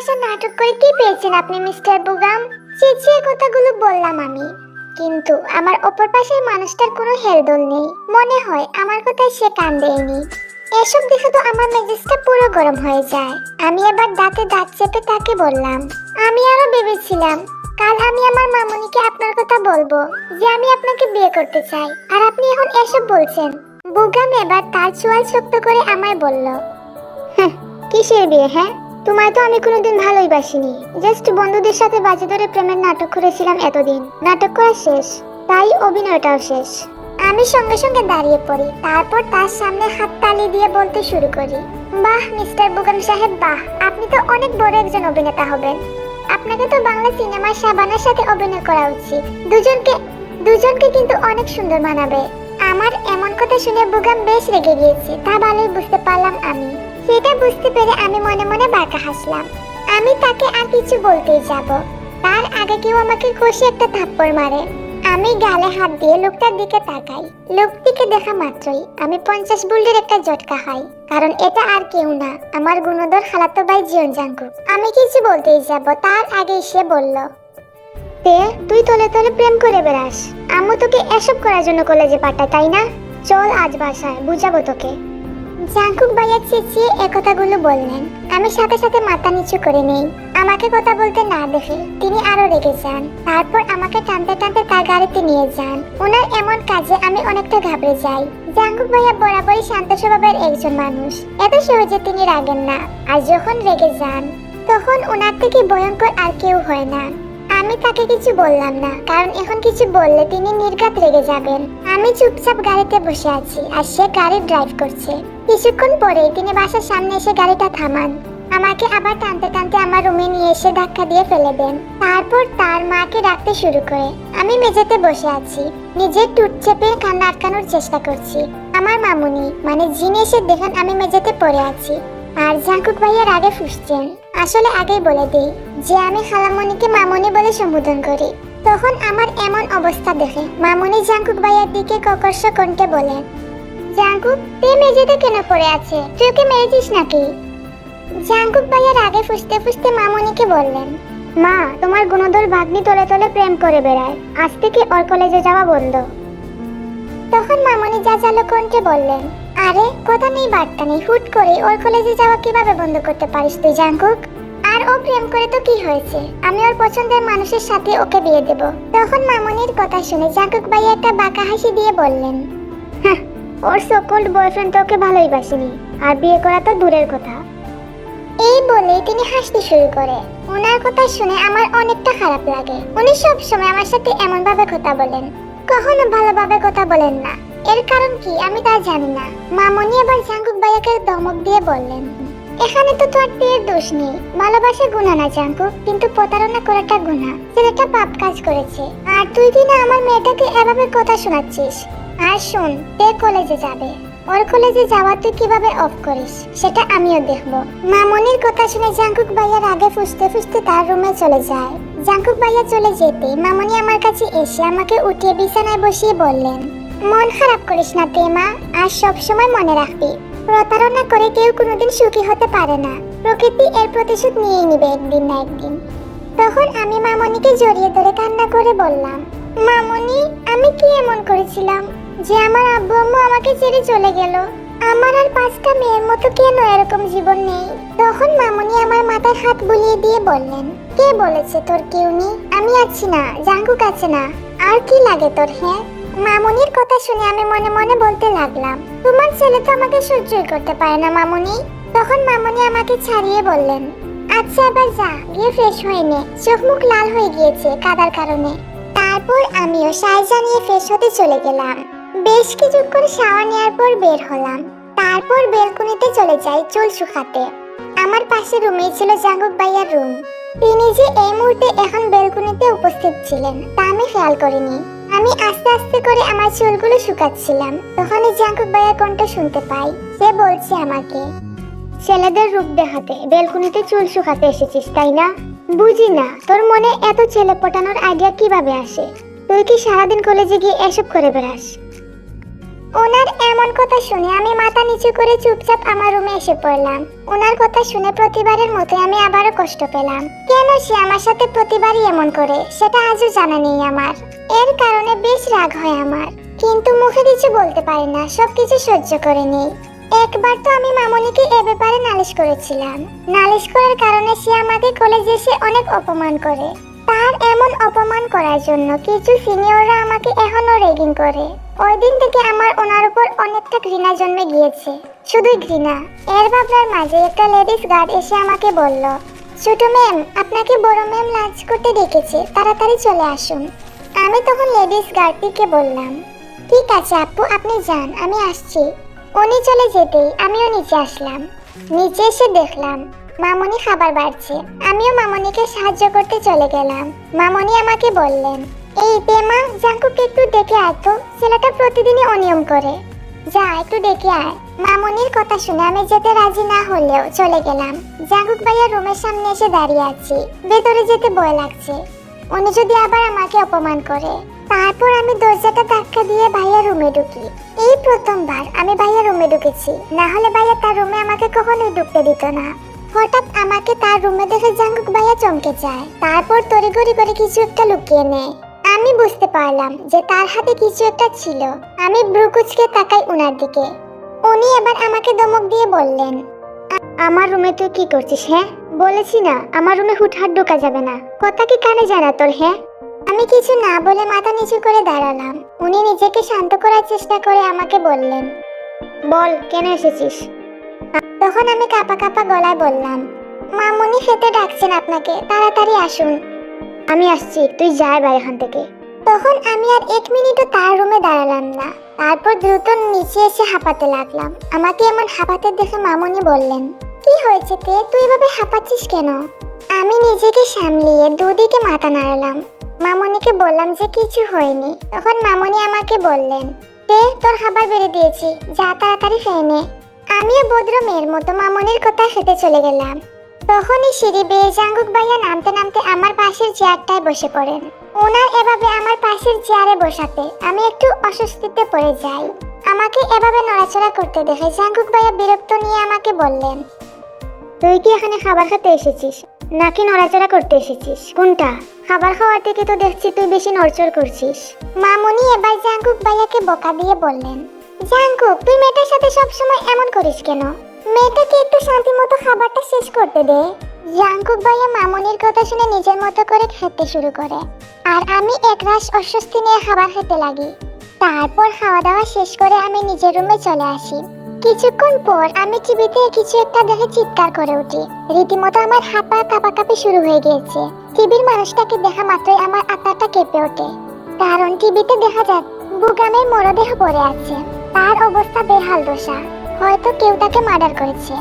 ভাষা নাটক করে কি পেয়েছেন আপনি মিস্টার বুগাম? চেঁচিয়ে কথাগুলো বললাম আমি। কিন্তু আমার অপর পাশের মানুষটার কোনো হেলদোল নেই। মনে হয় আমার কথায় সে কান দেয়নি। এসব দেখে তো আমার মেজাজটা পুরো গরম হয়ে যায়। আমি এবার দাঁতে দাঁত চেপে তাকে বললাম, আমি আরো ভেবেছিলাম কাল আমি আমার মামুনিকে আপনার কথা বলবো যে আমি আপনাকে বিয়ে করতে চাই, আর আপনি এখন এসব বলছেন। বুগাম এবার তার চোয়াল শক্ত করে আমায় বলল, কিসের বিয়ে? হ্যাঁ, তোমায় তো আমি কোনোদিন ভালোই বাসিনি। জাস্ট বন্ধুদের সাথে বাজি ধরে প্রেমের নাটক করেছিলাম এতদিন। নাটক করা শেষ, তাই অভিনয়টাও শেষ। আমি সঙ্গে সঙ্গে দাঁড়িয়ে পড়ি, তারপর তার সামনে হাত তালি দিয়ে বলতে শুরু করি, বাহ মিস্টার বুগাম সাহেব, বাহ, আপনি তো অনেক বড় একজন অভিনেতা হবেন। আপনাকে তো বাংলা সিনেমার শাবানার সাথে অভিনয় করা উচিত। দুজনকে কিন্তু অনেক সুন্দর মানাবে। আমার এমন কথা শুনে বুগাম বেশ রেগে গিয়েছে, তা ভালোই বুঝতে পারলাম আমি। সেটা বুঝতে পেরে আমি মনে মনে বাঁকা হাসলাম। আমি তাকে আর কিছু বলতেই যাব, তার আগে কেউ আমাকে কষে একটা থাপ্পড় মারে। আমি গালে হাত দিয়ে লোকটার দিকে তাকাই। লোকটিকে দেখা মাত্রই আমি 50 বুল্ডের একটা জটকা খাই, কারণ এটা আর কেউ না, আমার গুণধর খালাতো ভাই জিয়ন জাংকুক। আমি কিছু বলতেই যাব, তার আগে সে বলল, তুই তলে তলে প্রেম করে বেড়াস। আম্মু তোকে এসব করার জন্য কলেজে পাঠায়, তাই না? চল আজ বাসায়, বুঝাবো তোকে। জাংকুক ভাইয়া চেঁচিয়ে একথাগুলো বললেন। আমি সাথে সাথে মাথা নিচু করে নেই। আমাকে কথা বলতে না দেখে তিনি আরো রেগে যান। তারপর আমাকে টানতে টানতে তার গাড়িতে নিয়ে যান। ওনার এমন কাজে আমি অনেকটা ঘাবড়ে যাই। জাংকুক ভাইয়া বরাবরই শান্ত স্বভাবের একজন মানুষ, এত সহজে তিনি রাগেন না। আর যখন রেগে যান তখন ওনার থেকে ভয়ঙ্কর আর কেউ হয় না। আমি তাকে কিছু বললাম না, কারণ এখন কিছু বললে তিনি নির্ঘাত রেগে যাবেন। আমি চুপচাপ গাড়িতে বসে আছি আর সে গাড়ি ড্রাইভ করছে। কিছুক্ষণ পরে তিনি বাসার সামনে এসে গাড়িটা থামান। আমাকে আবার টানতে টানতে আমার রুমে নিয়ে এসে ধাক্কা দিয়ে ফেলে দেন। তারপর তার মাকে ডাকতে শুরু করে। আমি মেঝেতে বসে আছি, নিজের টুট চেপে কান্না আটকানোর চেষ্টা করছি। আমার মামুনি মানে জিন এসে দেখেন আমি মেঝেতে পড়ে আছি, আর জাংকুক ভাইয়ার আগে ফুসছেন। আসলে আগেই বলে দিই যে আমি খালামণিকে মামুনি বলে সম্বোধন করি। তখন আমার এমন অবস্থা দেখে মামুনি জাংকুক ভাইয়ার দিকে ককর্ষ কণ্ঠে বলেন, জাংকুক, তুই মেঝেতে কেন পড়ে আছে? তুই ওকে মেরেছিস নাকি? জাংকুক ভাইয়ার আগে ফুসতে ফুসতে মামুনিকে বললেন, মা, তোমার গুণধর ভাগ্নি তলে তলে প্রেম করে বেড়ায়, আজ থেকে ওর কলেজে যাওয়া বন্ধ। তখন মামুনি জাজালো কণ্ঠে বললেন, আরে কথা নেই বার্তা নেই, হুট করে ওর কলেজে যাওয়া কিভাবে বন্ধ করতে পারিস তুই জাংকুক? আর ও প্রেম করে তো কি হয়েছে, আমি ওর পছন্দের মানুষের সাথে ওকে বিয়ে দেব। তখন মামুনির কথা শুনে জাংকুক ভাইয়া একটা বাঁকা হাসি দিয়ে বললেন, ওর সকল্ড বয়ফ্রেন্ড তো ওকে ভালোই বাসেনি, আর বিয়ে করা তো দূরের কথা। এই বলেই তিনি হাসতে শুরু করে। ওনার কথা শুনে আমার অনেকটা খারাপ লাগে। উনি সব সময় আমার সাথে এমন ভাবে কথা বলেন, কখনো ভালোভাবে কথা বলেন না। এর কারণ কি আমি তা জানি না। মামুনি এবার জাংকুক ভাইয়াকে ধমক দিয়ে বললেন, এখানে তো তোর টের দোষ নেই। ভালোবাসা গুনাহ না জাংকুক, কিন্তু প্রতারণা করাটা গুনাহ। ছেলেটা পাপ কাজ করেছে, আর তুই কিনা আমার মেয়েটাকে এভাবে কথা শোনাচ্ছিস। আর শোন, তে কলেজে যাবে, ওর কলেজে যাওয়া তুই কিভাবে অফ করিস সেটা আমিও দেখবো। মামুনির কথা শুনে জাংকুক ভাইয়ার আগে ফুসতে ফুসতে তার রুমে চলে যায়। জাংকুক ভাইয়া চলে যেতে মামুনি আমার কাছে এসে আমাকে উঠিয়ে বিছানায় বসিয়ে বললেন, মন খারাপ করিস না তে মা, আর সব সময় মনে রাখবি, প্রতারণা করে কেউ কোনোদিন সুখী হতে পারে না। প্রকৃতি এর প্রতিশোধ নিয়েই নিবে একদিন না একদিন। তখন আমি মামুনিকে জড়িয়ে ধরে কান্না করে বললাম, মামুনি, আমি কি এমন করেছিলাম যে আমার আব্বু আম্মু আমাকে ছেড়ে চলে গেল? আমার আর 5টা মেয়ের মতো কেন এরকম জীবন নেই? তখন মামুনি আমার মাথায় হাত বুলিয়ে দিয়ে বললেন, কে বলেছে তোর কেউ নেই? আমি আছি না, জাংকুক আছে না, আর কি লাগে তোর? হ্যাঁ। মামুনির কথা শুনে আমি মনে মনে বলতে লাগলাম, তোমার ছেলে তো আমাকে সহ্যই করতে পারে না মামুনি। তখন মামুনি আমাকে ছাড়িয়ে বললেন, আচ্ছা এবার যা, গিয়ে ফ্রেশ হয়ে নে, চোখ মুখ লাল হয়ে গিয়েছে কাদার কারণে। তারপর আমিও সাইজা নিয়ে ফ্রেশ হতে চলে গেলাম। বেশ কিছুক্ষণ শাওয়ার নেওয়ার পর বের হলাম। তারপর বেলকনিতে চলে যাই চুল শুকাতে। আমার পাশে রুমেই ছিল জাংকুক ভাইয়ার রুম। তিনি যে এই মুহূর্তে এখন বেলকনিতে উপস্থিত ছিলেন তা আমি খেয়াল করিনি। আমি আস্তে আস্তে করে আমার চুলগুলো শুকাচ্ছিলাম। তখনই জাংকুক ভাইয়ার কণ্ঠ শুনতে পাই। সে বলছে আমাকে, ছেলেদের রূপ দেখাতে বেলকনিতে চুল শুকাতে এসেছিস তাই না? বুঝি না তোর মনে এত ছেলে পটানোর আইডিয়া কিভাবে আসে। তুই কি সারাদিন কলেজে গিয়ে এসব করে বেড়াস? ওনার এমন কথা শুনে আমি মাথা নিচু করে চুপচাপ আমার রুমে এসে পড়লাম। ওনার কথা শুনে প্রতিবারের মতো আমি আবারও কষ্ট পেলাম। কেন সে আমার সাথে প্রতিবারই এমন করে সেটা আজও জানা নেই আমার। এর কারণে বেশ রাগ হয় আমার, কিন্তু মুখে কিছু বলতে পারি না, সবকিছু সহ্য করে নিই। একবার তো আমি মামনিকে এ ব্যাপারে নালিশ করেছিলাম। নালিশ করার কারণে সে আমাকে কলেজে এসে অনেক অপমান করে। তার এমন অপমান করার জন্য কিছু সিনিয়ররা আমাকে এখনো রেগিং করে। ওই দিন থেকে আমার ওনার উপর অনেকটা ঘৃণা জন্মে গিয়েছে, শুধুই ঘৃণা। এর ভাবনার মাঝে একটা লেডিস গার্ড এসে আমাকে বলল, ছোট ম্যাম, আপনাকে বড় ম্যাম লাঞ্চ করতে ডেকেছে, তাড়াতাড়ি চলে আসুন। আমি তখন লেডিস গার্ডটিকে বললাম, ঠিক আছে আপু, আপনি যান, আমি আসছি। উনি চলে যেতেই আমিও নিচে আসলাম। নিচে এসে দেখলাম মামনি খাবার বাড়ছে। আমিও মামনিকে সাহায্য করতে চলে গেলাম। মামনি আমাকে বললেন, এই পেমা, জাঙ্কুকে একটু ডেকে আয় তো, ছেলেটা প্রতিদিনই অনিয়ম করে। যা, একটু ডেকে আয়। মামনির কথা শুনে আমি যেতে রাজি না হলেও চলে গেলাম। জাঙ্কুক ভাইয়া রুমের সামনে এসে দাঁড়িয়ে আছি। ভেতরে যেতে ভয় লাগছে, উনি যদি আবার আমাকে অপমান করে। তারপর আমি দরজাটা ধাক্কা দিয়ে ভাইয়া রুমে ঢুকি। এই প্রথমবার আমি ভাইয়া রুমে ঢুকেছি, না হলে ভাইয়া তার রুমে আমাকে কখনোই ঢুকতে দিত না। হঠাৎ আমাকে তার রুমে দেখে জাঙ্কুক ভাইয়া চমকে যায়। তারপর তড়িঘড়ি করে কিছু একটা লুকিয়ে নেয়। আমি বুঝতে পারলাম যে তার হাতে কিছু একটা ছিল। আমি ভ্রু কুঁচকে তাকাই উনার দিকে। উনি এবার আমাকে ধমক দিয়ে বললেন, আমার রুমে তুই কি করছিস? হ্যাঁ, বলেছি না আমার রুমে হুটহাট ঢোকা যাবে না। কথা কি কানে জানা তোর? হ্যাঁ। আমি কিছু না বলে মাথা নিচু করে দাঁড়ালাম। উনি নিজেকে শান্ত করার চেষ্টা করে আমাকে বললেন, বল কেন এসেছিস? তখন আমি কাঁপা কাঁপা গলায় বললাম, মামুনি খেতে ডাকছেন আপনাকে, তাড়াতাড়ি আসুন। আমি আসছি, তুই যা এবার এখান থেকে। তখন আমি আর 1 মিনিটও তার রুমে দাঁড়ালাম না। তারপর দ্রুত নিচে এসে হাঁপাতে লাগলাম। আমাকে এমন হাঁপাতে দেখে মামুনি বললেন, কি হয়েছে তে, তুই এভাবে হাঁপাচ্ছিস কেন? আমি নিজেকে সামলিয়ে দুদিকে মাথা নাড়ালাম। মামনিকে বললাম যে কিছু হয়নি। তখন মামনি আমাকে বললেন, তে, তোর খাবার বেড়ে দিয়েছি, যা তাড়াতাড়ি খেয়ে নে। আমিও ভদ্র মেয়ের মতো মামনির কথা খেতে চলে গেলাম। তখনই সিঁড়ি বেয়ে জাঙ্কুক ভাইয়া নামতে নামতে আমার পাশের চেয়ারটায় বসে পড়েন। ওনার এভাবে আমার পাশের চেয়ারে বসাতে আমি একটু অস্বস্তিতে পড়ে যাই। আমাকে এভাবে নড়াচড়া করতে দেখে জাঙ্কুক ভাইয়া বিরক্ত নিয়ে আমাকে বললেন, তুই কি এখানে খাবার খেতে এসেছিস নাকি নড়াচড়া করতে এসেছিস? কোনটা? খাবার খাওয়ার থেকে তো দেখছি তুই বেশি নড়চড় করছিস। মামুনি এবার জাঙ্কুক ভাইয়াকে বকা দিয়ে বললেন, জাঙ্কুক, তুই মেয়েটার সাথে সবসময় এমন করিস কেন? মেয়েটাকে একটু শান্তি মতো খাবারটা শেষ করতে দে। জাঙ্কুক ভাইয়া মামুনির কথা শুনে নিজের মতো করে খেতে শুরু করে, আর আমি একরাশ অস্বস্তি নিয়ে খাবার খেতে লাগি। তারপর খাওয়া দাওয়া শেষ করে আমি নিজের রুমে চলে আসি। কিছুক্ষণ পর আমি টিভিতে কিছু একটা দেখে চিৎকার করে উঠি। রীতিমতো আমার হাত পা কাঁপাকাঁপি শুরু হয়ে গিয়েছে। টিভির মানুষটাকে দেখা মাত্রই আমার আত্মাটা কেঁপে ওঠে, কারণ টিভিতে দেখা যায় বুগামের মরদেহ পড়ে আছে। তার অবস্থা বেহাল দশা, হয়তো কেউ তাকে মার্ডার করেছে।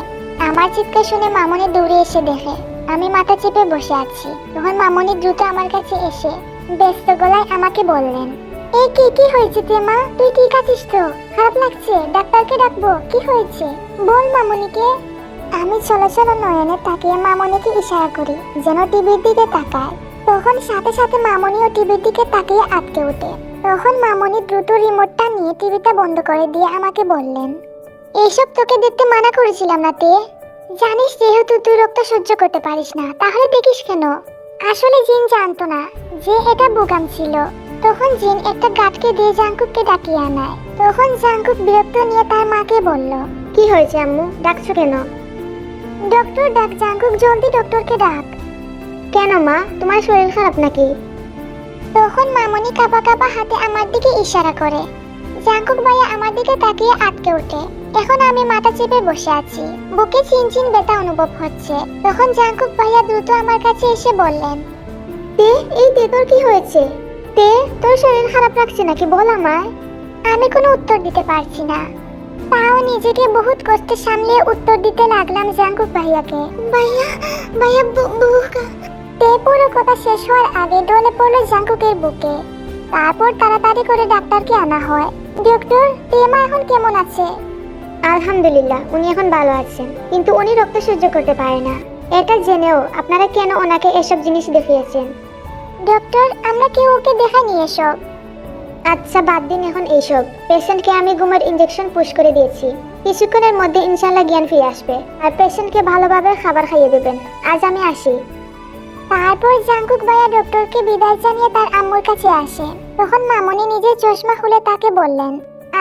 আমার চিৎকার শুনে মামনি দৌড়ে এসে দেখে আমি মাথা চেপে বসে আছি। তখন মামনি দ্রুত আমার কাছে এসে ব্যস্ত গলায় আমাকে বললেন, এই কি হয়েছে তেমা, তুই ঠিক আছিস তো? খারাপ লাগছে? ডাক্তারকে ডাকবো? কি হয়েছে বল মামনিকে। আমি ছলছল নয়নে তাকিয়ে মামনিকে ইশারা করি যেন টিভির দিকে তাকায়। তখন সাথে সাথে মামনিও টিভির দিকে তাকিয়ে আটকে ওঠে। তখন মামনি দ্রুত রিমোটটা নিয়ে টিভিটা বন্ধ করে দিয়ে আমাকে বললেন, এইসব তোকে দেখতে মানা করেছিলাম না তে? জানিস যেহেতু তুই রক্ত সহ্য করতে পারিস না, তাহলে দেখিস কেন? আসলে জিন জানতো না যে এটা বুগাম ছিল। তখন জিন একটা গার্ডকে দিয়ে জাঙ্কুককে ডাকিয়ে আনায়। তখন জাঙ্কুক বিরক্ত নিয়ে তার মাকে বলল, কি হয়েছে আম্মু, ডাকছো কেন? ডক্টর ডাক জাঙ্কুক, জলদি ডক্টরকে ডাক। কেন মা, তোমার শরীর খারাপ নাকি? তখন মামনি কাঁপা কাঁপা হাতে আমার দিকে ইশারা করে। জাঙ্কুক ভাইয়া আমার দিকে তাকিয়ে আটকে ওঠে। এখন আমি মাথা চেপে বসে আছি, বুকে চিনচিন ব্যথা অনুভব হচ্ছে। তখন জাঙ্কুক ভাইয়া দ্রুত আমার কাছে এসে বললেন, তে, এই তে, তোর কি হয়েছে? তে, তোর শরীর খারাপ লাগছে নাকি, বল আমায়। আমি কোনো উত্তর দিতে পারছি না, তাও নিজেকে বহুত কষ্টে সামলিয়ে উত্তর দিতে লাগলাম জাঙ্কুক ভাইয়াকে, ভাইয়া ভাইয়া তে পুরো কথা শেষ হওয়ার আগে ডলে পড়লো জাঙ্কুকের বুকে। তারপর তাড়াতাড়ি করে ডাক্তারকে আনা হয়। ডক্টর, তেমা এখন কেমন আছে? আলহামদুলিল্লাহ, উনি এখন ভালো আছেন, কিন্তু উনি রক্ত সহ্য করতে পারে না। এটা জেনেও আপনারা কেন ওনাকে এসব জিনিস দেখিয়েছেন? ডক্টর, আমরা কেউ ওকে দেখাইনি এসব। আচ্ছা বাদ দিন এখন এইসব। পেশেন্টকে আমি ঘুমের ইনজেকশন পুশ করে দিয়েছি, কিছুক্ষণের মধ্যে ইনশাল্লাহ জ্ঞান ফিরে আসবে। আর পেশেন্টকে ভালোভাবে খাবার খাইয়ে দেবেন। আজ আমি আসি। তারপর জাঙ্কুক ভাইয়া ডক্টরকে বিদায় জানিয়ে তার আম্মুর কাছে আসে। তখন মামনি নিজের চশমা খুলে তাকে বললেন,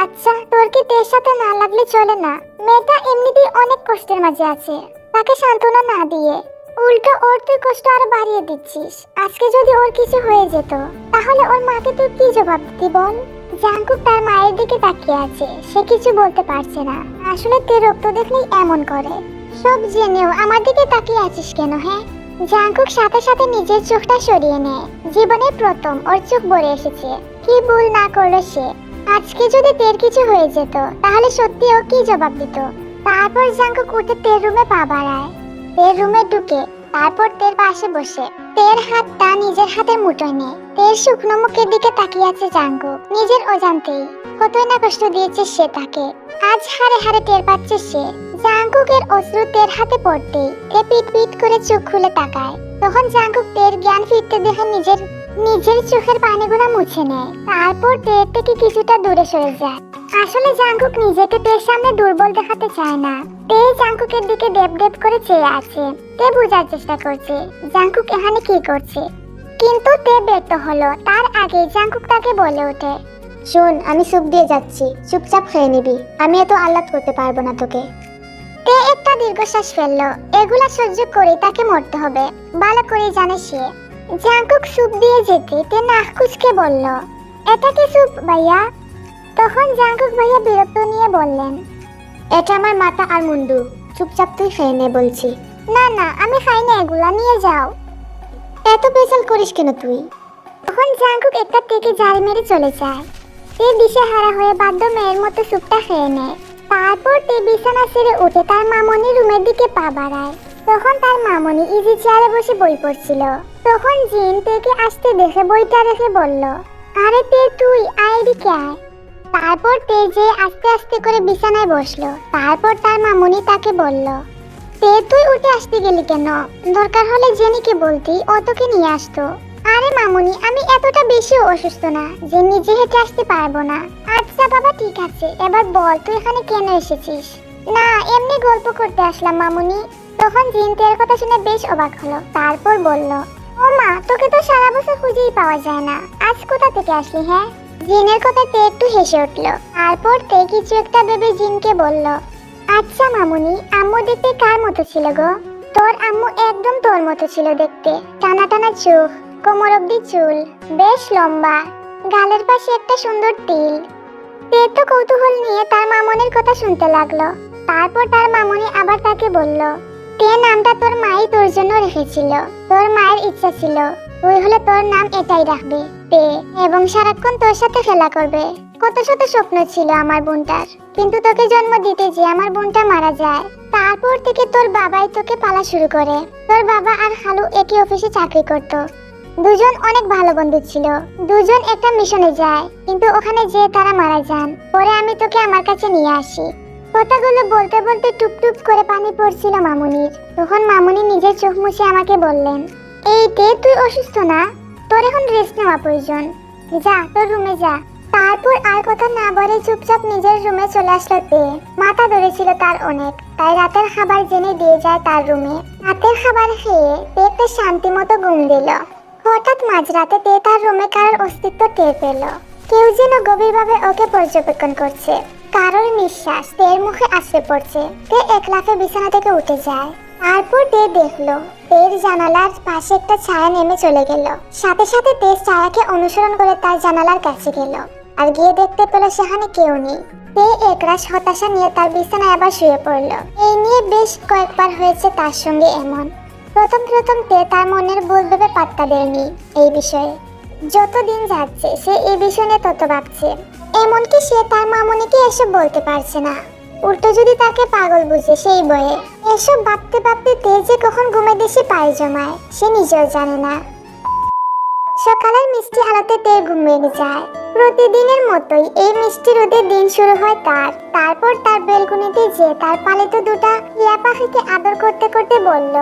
আচ্ছা তোর কি তের সাথে না লাগলে চলে না? মেয়েটা এমনিতেই অনেক কষ্টের মাঝে আছে, তাকে সান্ত্বনা না দিয়ে উল্টো ওর তুই কষ্ট আরো বাড়িয়ে দিচ্ছিস। আজকে যদি ওর কিছু হয়ে যেত তাহলে ওর মাকে তুই কি জবাব দিতি বল? জাঙ্কুক তার মায়ের দিকে তাকিয়ে আছে, সে কিছু বলতে পারছে না। আসলে তে রক্ত দেখলেই এমন করে। সব জেনেও আমার দিকে তাকিয়ে আছিস কেন? হ্যাঁ। জাঙ্কুক সাথে সাথে নিজের চোখটা সরিয়ে নেয়। জীবনে প্রথম ওর চোখ ভরে এসেছে। কি ভুল না করলো সে। আজকে যদি তের কিছু হয়ে যেত তাহলে সত্যি ও কি জবাব দিত? তারপর জাঙ্কুক উঠে তের রুমে পা বাড়ায়। তের রুমে ঢুকে তারপর তের পাশে বসে তের হাতটা নিজের হাতের মুঠোয় নেয়। তের শুকনো মুখের দিকে তাকিয়ে আছে জাঙ্কুক নিজের অজান্তেই। কতই না কষ্ট দিয়েছে সে তাকে, আজ হারে হারে টের পাচ্ছে সে। জাঙ্কুকের অশ্রু তের হাতে পড়তেই তে পিট পিট করে চোখ খুলে তাকায়। তখন জাঙ্কুক তের জ্ঞান ফিরতে দেখে নিজের চোখের পানিগুলো মুছে নেয়। তারপর তের থেকে কিছুটা দূরে সরে যায়। আসলে জাঙ্কুক নিজেকে তের সামনে দুর্বল দেখাতে চায় না। তে জাঙ্কুকের দিকে ডেপ ডেপ করে চেয়ে আছে। তে বোঝার চেষ্টা করছে জাঙ্কুক এখানে কি করছে, কিন্তু তে ব্যর্থ হলো। তার আগে জাঙ্কুক তাকে বলে ওঠে, শোন আমি স্যুপ দিয়ে যাচ্ছি, চুপচাপ খেয়ে নিবি। আমি এত আহ্লাদ করতে পারবো না তোকে। তে একটা দীর্ঘশ্বাস ফেললো। এগুলা সহ্য করে তাকে মরতে হবে, ভালো করে জানে সে। জাঙ্কুক স্যুপ দিয়ে যেতে তে নাক কুচকে বলল, এটা কি স্যুপ ভাইয়া? তখন জাঙ্কুক ভাইয়া বিরক্ত নিয়ে বললেন, এটা আমার মাথা আর মুন্ডু, চুপচাপ তুই খেয়ে নে বলছি। না না আমি খাই না, এগুলা নিয়ে যাও। এত পেশাল করিস কেন তুই? তখন জাঙ্কুক একটা থেকে জাল মেরে চলে যায়। তে দিশেহারা হয়ে বাধ্য মেয়ের মতো স্যুপটা খেয়ে নেয়। তারপর তে বিছানা ছেড়ে উঠে তার মামনি রুমের দিকে পা বাড়ায়। তখন তার মামনি ইজি চেয়ারে বসে বই পড়ছিল। তখন জিন তেকে আসতে দেখে বইটা রেখে বলল, আরে তে তুই আয় এদিকে আয়। তারপর তে যে আস্তে আস্তে করে বিছানায় বসলো। তারপর তার মামনি তাকে বলল, তে তুই উঠে আসতে গেলি কেন? দরকার হলে জেনিকে বলতি, ও তোকে নিয়ে আসতো। আরে মামনি আমি এতটা বেশি অসুস্থ না যে নিজে হেঁটে আসতে পারবো না। আচ্ছা বাবা ঠিক আছে, এবার বল তুই এখানে কেন এসেছিস? না এমনি গল্প করতে আসলাম মামনি। তখন জিন তের কথা শুনে বেশ অবাক হলো। তারপর বলল, ও মা তোকে তো সারা বছর খুঁজেই পাওয়া যায় না, আজ কোথা থেকে আসলি? হ্যাঁ। জিনের কথাতে একটু হেসে উঠল। তারপর তে কিছু একটা ভেবে জিনকে বলল, আচ্ছা মামুনি আম্মু দেখতে কার মতো ছিল গো? তোর আম্মু একদম তোর মতো ছিল দেখতে, টানা টানা চোখ, কোমর অব্দি চুল, বেশ লম্বা, গালের পাশে একটা সুন্দর তিল। তে তো কৌতূহল নিয়ে তার মামুনির কথা শুনতে লাগলো। তারপর তার মামুনি আবার তাকে বলল, তে নামটা তোর মাই তোর জন্য রেখেছিল। তোর মায়ের ইচ্ছা ছিল তুই হলে তোর নাম এটাই রাখবে, তে, এবং সারাক্ষণ তোর সাথে খেলা করবে। কত শত স্বপ্ন ছিল আমার বোনটার, কিন্তু তোকে জন্ম দিতে যে আমার বোনটা মারা যায়। তারপর থেকে তোর বাবাই তোকে পালা শুরু করে। তোর বাবা আর খালু একই অফিসে চাকরি করত। দুজন অনেক ভালো বন্ধু ছিল। দুজন একটা মিশনে যায়, কিন্তু ওখানে যে তারা মারা যান। পরে আমি তোকে আমার কাছে নিয়ে আসি। কথাগুলো বলতে বলতে টুপ টুপ করে পানি পড়ছিল মামুনির। তখন মামুনি নিজের চোখ মুছে আমাকে বললেন, এই তে তুই অসুস্থ না? তোর এখন রেস্ট নেওয়া প্রয়োজন, যা তোর রুমে যা। তারপর আর কথা না বলে চুপচাপ নিজের রুমে চলে আসলো তে। মাথা ধরেছিল তার অনেক, তাই রাতের খাবার জেনে দিয়ে যায় তার রুমে। রাতের খাবার খেয়ে তে একটা শান্তি মতো ঘুম দিল। হঠাৎ মাঝরাতে তে তার রুমে কারোর অস্তিত্ব টের পেল। কেউ যেন গভীরভাবে ওকে পর্যবেক্ষণ করছে। কারোর নিঃশ্বাস তের মুখে আশ্রে পড়ছে। তে এক লাফে বিছানা থেকে উঠে যায়। তারপর তে দেখলো তের জানালার পাশে একটা ছায়া নেমে চলে গেল। সাথে সাথে তে ছায়াকে অনুসরণ করে তার জানালার কাছে গেল, আর গিয়ে দেখতে পেল সেখানে কেউ নেই। তে একরাশ হতাশা নিয়ে তার বিছানায় আবার শুয়ে পড়ল। এই নিয়ে বেশ কয়েকবার হয়েছে তার সঙ্গে এমন। প্রথম তে তার মনের ভুল ভেবে পাত্তা দেয়নি এই বিষয়ে। যত দিন যাচ্ছে সে এই বিষয় নিয়ে তত ভাবছে। এমনকি সে তার মামুনিকে এসব বলতে পারছে না। উল্টো যদি তাকে পাগল বুঝে সেই বয়ে। এসব ভাবতে ভাবতে তে যে কখন ঘুমে দেশে পায়ে জমায় সে নিজেও জানে না। সকালের মিষ্টি আলোতে তে ঘুম ভেঙে যায়। প্রতিদিনের মতোই এই মিষ্টি রোদের দিন শুরু হয় তার। তারপর তার বেলকুনিতে যে তার পালিত দুটা টিয়া পাখিকে আদর করতে করতে বলল,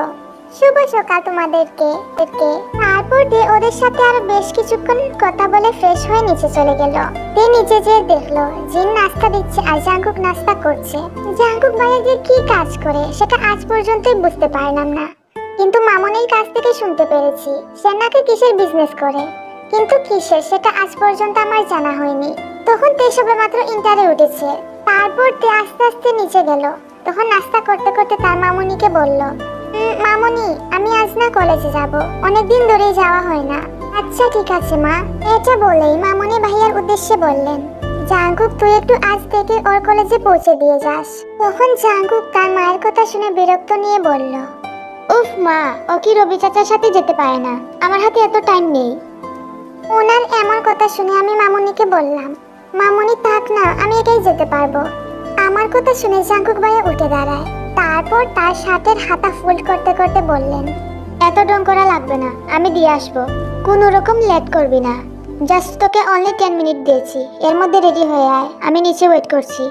শুভ সকাল তোমাদেরকে। তারপর তারপর দে ওদের সাথে আরো বেশ কিছুক্ষণ কথা বলে ফ্রেশ হয়ে নিচে চলে গেল। তে নিচে যেয়ে দেখলো জিন নাস্তা দিচ্ছে আর জাঙ্কুক নাস্তা করছে। জাঙ্কুক ভাইয়া যে কি কাজ করে সেটা আজ পর্যন্তই বুঝতে পারলাম না, কিন্তু মামনির কাছ থেকে শুনতে পেরেছি সে নাকি কিসের বিজনেস করে, কিন্তু কিসের সেটা আজ পর্যন্ত আমার জানা হয়নি। তখন তে সবে মাত্র ইন্টারে উঠেছে। তারপর তে আস্তে আস্তে নিচে গেল। তখন নাস্তা করতে করতে তার মামনিকে বলল, মামনি আমি আজ না কলেজে যাব, অনেকদিন ধরেই যাওয়া হয় না। আচ্ছা ঠিক আছে মা। এটা বলেই মামনি ভাইয়ার উদ্দেশ্যে বললেন, জাঙ্কুক তুই একটু আজ থেকে ওর কলেজে পৌঁছে দিয়ে যাস। তখন জাঙ্কুক তার মায়ের কথা শুনে বিরক্ত নিয়ে বলল, উফ মা, ও কি রবি চাচার সাথে যেতে পারে না? আমার হাতে এত টাইম নেই। ওনার এমন কথা শুনে আমি মামনিকে বললাম, মামনি থাক না, আমি একাই যেতে পারবো। আমার কথা শুনে জাঙ্কুক ভাইয়া উঠে দাঁড়ায়। তারপর তার শার্টের হাতা ফোল্ড করতে করতে বললেন, এত ঢং করা লাগবে না, আমি দিয়ে আসবো। কোনো রকম লেট করবি না। জাস্ট তোকে অনলি 10 মিনিট দিয়েছি, এর মধ্যে রেডি হয়ে আয়, আমি নিচে ওয়েট করছি।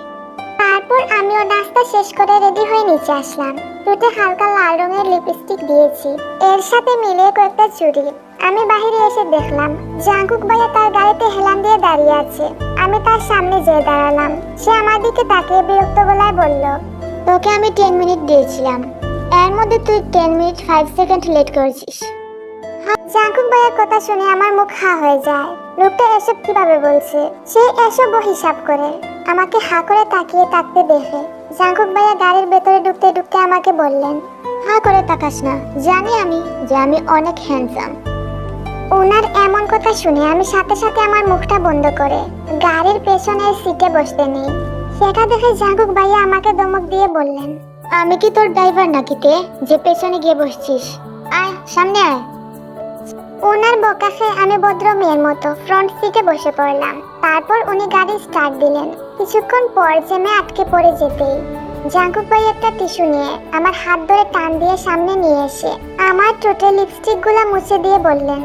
তারপর আমিও নাস্তা শেষ করে রেডি হয়ে নিচে আসলাম। ঠোঁটে হালকা লাল রঙের লিপস্টিক দিয়েছি, এর সাথে মিলিয়ে কয়েকটা চুড়ি। আমি বাইরে এসে দেখলাম জাঙ্কুক ভাইয়া তার গাড়িতে হেলান দিয়ে দাঁড়িয়ে আছে। আমি তার সামনে যেয়ে দাঁড়ালাম। সে আমার দিকে তাকিয়ে বিরক্ত গলায় বলল, তোকে আমি 10 মিনিট দিয়েছিলাম, এর মধ্যে তুই 10 মিনিট 5 সেকেন্ড লেট করেছিস। জাঙ্কুক ভাইয়ের কথা শুনে আমার মুখ হা হয়ে যায়। লোকটা এসব কিভাবে বলছে? সে এসবও হিসাব করে। আমাকে হা করে তাকিয়ে থাকতে দেখে জাঙ্কুক ভাইয়া গাড়ির ভেতরে ঢুকতে ঢুকতে আমাকে বললেন, হা করে তাকাস না, জানি আমি যে আমি অনেক হ্যান্ডসাম। ওনার এমন কথা শুনে আমি সাথে সাথে আমার মুখটা বন্ধ করে গাড়ির পেছনের সিটে বসতে নেই। সেটা দেখে জাঙ্কুক ভাইয়া আমাকে ধমক দিয়ে বললেন, আমি কি তোর ড্রাইভার নাকি তে যে পেছনে গিয়ে বসছিস? আয় সামনে আয়। ওনার বকা খেয়ে আমি ভদ্র মেয়ের মতো ফ্রন্ট সিটে বসে পড়লাম। তারপর উনি গাড়ি স্টার্ট দিলেন। কিছুক্ষণ পর জ্যামে আটকে পড়ে যেতেই জাঙ্কুক ভাই একটা টিস্যু নিয়ে আমার হাত ধরে টান দিয়ে সামনে নিয়ে এসে আমার ঠোঁটে লিপস্টিক গুলা মুছে দিয়ে বললেন,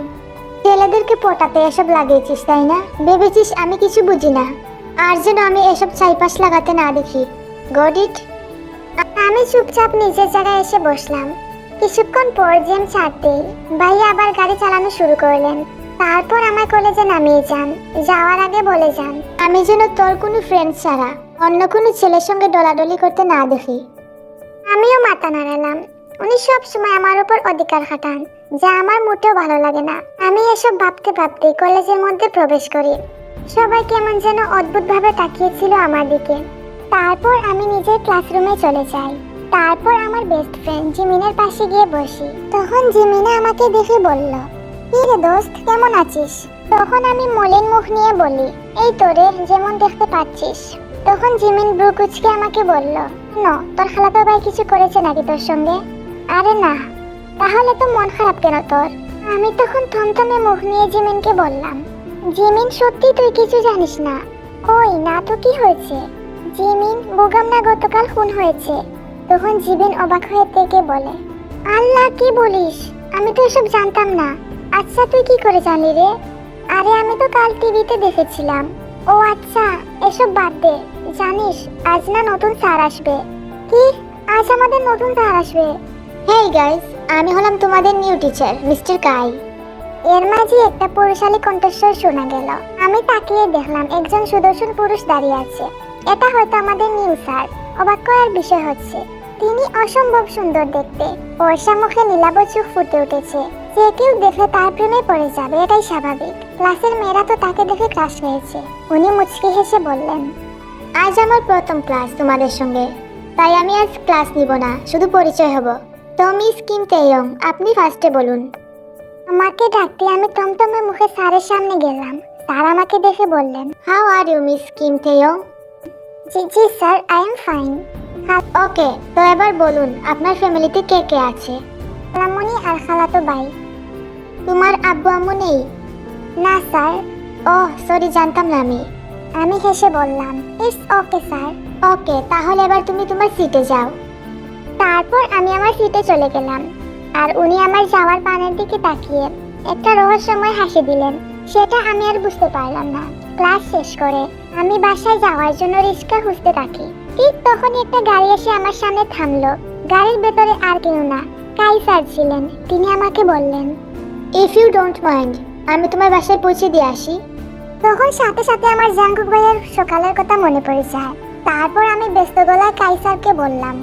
ছেলেদেরকে পটাতে এসব লাগিয়েছিস তাই না? ভেবেছিস আমি কিছু বুঝি না? আর যেন আমি এসব চাইপাশ লাগাতে না দেখি। Got it? আমি চুপচাপ নিজের জায়গায় এসে বসলাম। কিছুক্ষণ পর জ্যাম ছাড়তেই ভাইয়া আবার গাড়ি চালানো শুরু করলেন। তারপর আমার কলেজে নামিয়ে যান। যাওয়ার আগে বলে যান, আমি যেন তোর কোনো ফ্রেন্ড ছাড়া অন্য কোনো ছেলের সঙ্গে ডলাডলি করতে না দেখি। আমিও মাথা নাড়ালাম। উনি সব সময় আমার উপর অধিকার খাটান, যা আমার মোটেও ভালো লাগে না। আমি এসব ভাবতে ভাবতে কলেজের মধ্যে প্রবেশ করি। সবাই কেমন যেন অদ্ভুত ভাবে তাকিয়েছিল আমার দিকে। তারপর আমি নিজের ক্লাসরুমে চলে যাই। তারপর আমার বেস্ট ফ্রেন্ড জিমিনের পাশে গিয়ে বসি। তখন জিমিনা আমাকে দেখে বলল, কি রে দোস্ত, কেমন আছিস? তখন আমি মলিন মুখ নিয়ে বলি, এই তোরে যেমন দেখতে পাচ্ছিস। তখন জিমিন ব্রু কুচকে আমাকে বলল, তোর খালাতো ভাই কিছু করেছে নাকি তোর সঙ্গে? আরে না। তাহলে তো মন খারাপ কেন তোর? আমি তখন থমথমে মুখ নিয়ে জিমিনকে বললাম, জিমিন সত্যি তুই কিছু জানিস না? ওই না তো কি হয়েছে? জিমিন, বুগাম না গতকাল খুন হয়েছে। তখন জিমিন অবাক হয়ে থেকে বলে, আল্লাহ কি বলিস? আমি তো এসব জানতাম না। আচ্ছা তুই কি করে জানলি রে? আরে আমি তো কাল টিভিতে দেখেছিলাম। ও আচ্ছা, এসব বাদ দে। জানিস আজ না নতুন স্যার আসবে? কি? আজ আমাদের নতুন স্যার আসবে? হেই গাইস, আমি হলাম তোমাদের নিউ টিচার মিস্টার কাই। এর মাঝে একটা পুরুষালী কণ্ঠস্বর শোনা গেল। আমি তাকিয়ে দেখলাম একজন সুদর্শন পুরুষ দাঁড়িয়ে আছে। এটা হয়তো আমাদের নিউ স্যার। অবাক করার বিষয় হচ্ছে তিনি অসম্ভব সুন্দর দেখতে। বর্ষা মুখে নীলাভ চোখ ফুটে উঠেছে। যে কেউ দেখলে তার প্রেমে পড়ে যাবে, এটাই স্বাভাবিক। ক্লাসের মেয়েরা তো তাকে দেখে ক্রাশ হয়েছে। উনি মুচকি হেসে বললেন, আজ আমার প্রথম ক্লাস তোমাদের সঙ্গে, তাই আমি আজ ক্লাস নিব না, শুধু পরিচয় হব। তো মিস কিম তেয়ং, আপনি ফার্স্টে বলুন। আমাকে ডাকতে আমি টমটমে মুখে স্যারের সামনে গেলাম। স্যার আমাকে দেখে বললেন, how are you miss Kim Teyong? জি sir, I am fine. Okay, তো এবার বলুন আপনার ফ্যামিলিতে কে কে আছে? খালামণি আর খালাতো ভাই। তোমার আব্বু আম্মু নেই? না স্যার। ওহ সরি, জানতাম না আমি হেসে বললাম, ইটস ওকে স্যার। ওকে, তাহলে এবার তুমি তোমার সিটে যাও। তারপর আমি আমার সিটে চলে গেলাম। আর উনি আমার যাওয়ার পানের দিকে তাকিয়ে একটা রহস্যময় হাসি দিলেন। সেটা আমি আর বুঝতে পারলাম না। ক্লাস শেষ করে আমি বাসায় যাওয়ার জন্য রিক্সা খুঁজতে থাকি। ঠিক তখনই একটা গাড়ি এসে আমার সামনে থামলো। গাড়ির ভেতরে আর কেউ না, কাই স্যার ছিলেন। তিনি আমাকে বললেন, ইফ ইউ ডোন্ট মাইন্ড আমি তোমার বাসায় পৌঁছে দিয়ে আসি। তখন সাথে সাথে আমার জাঙ্কুক ভাইয়ের সকালের কথা মনে পড়ে যায়। তারপর আমি ব্যস্ত গলায় কাইসারকে বললাম,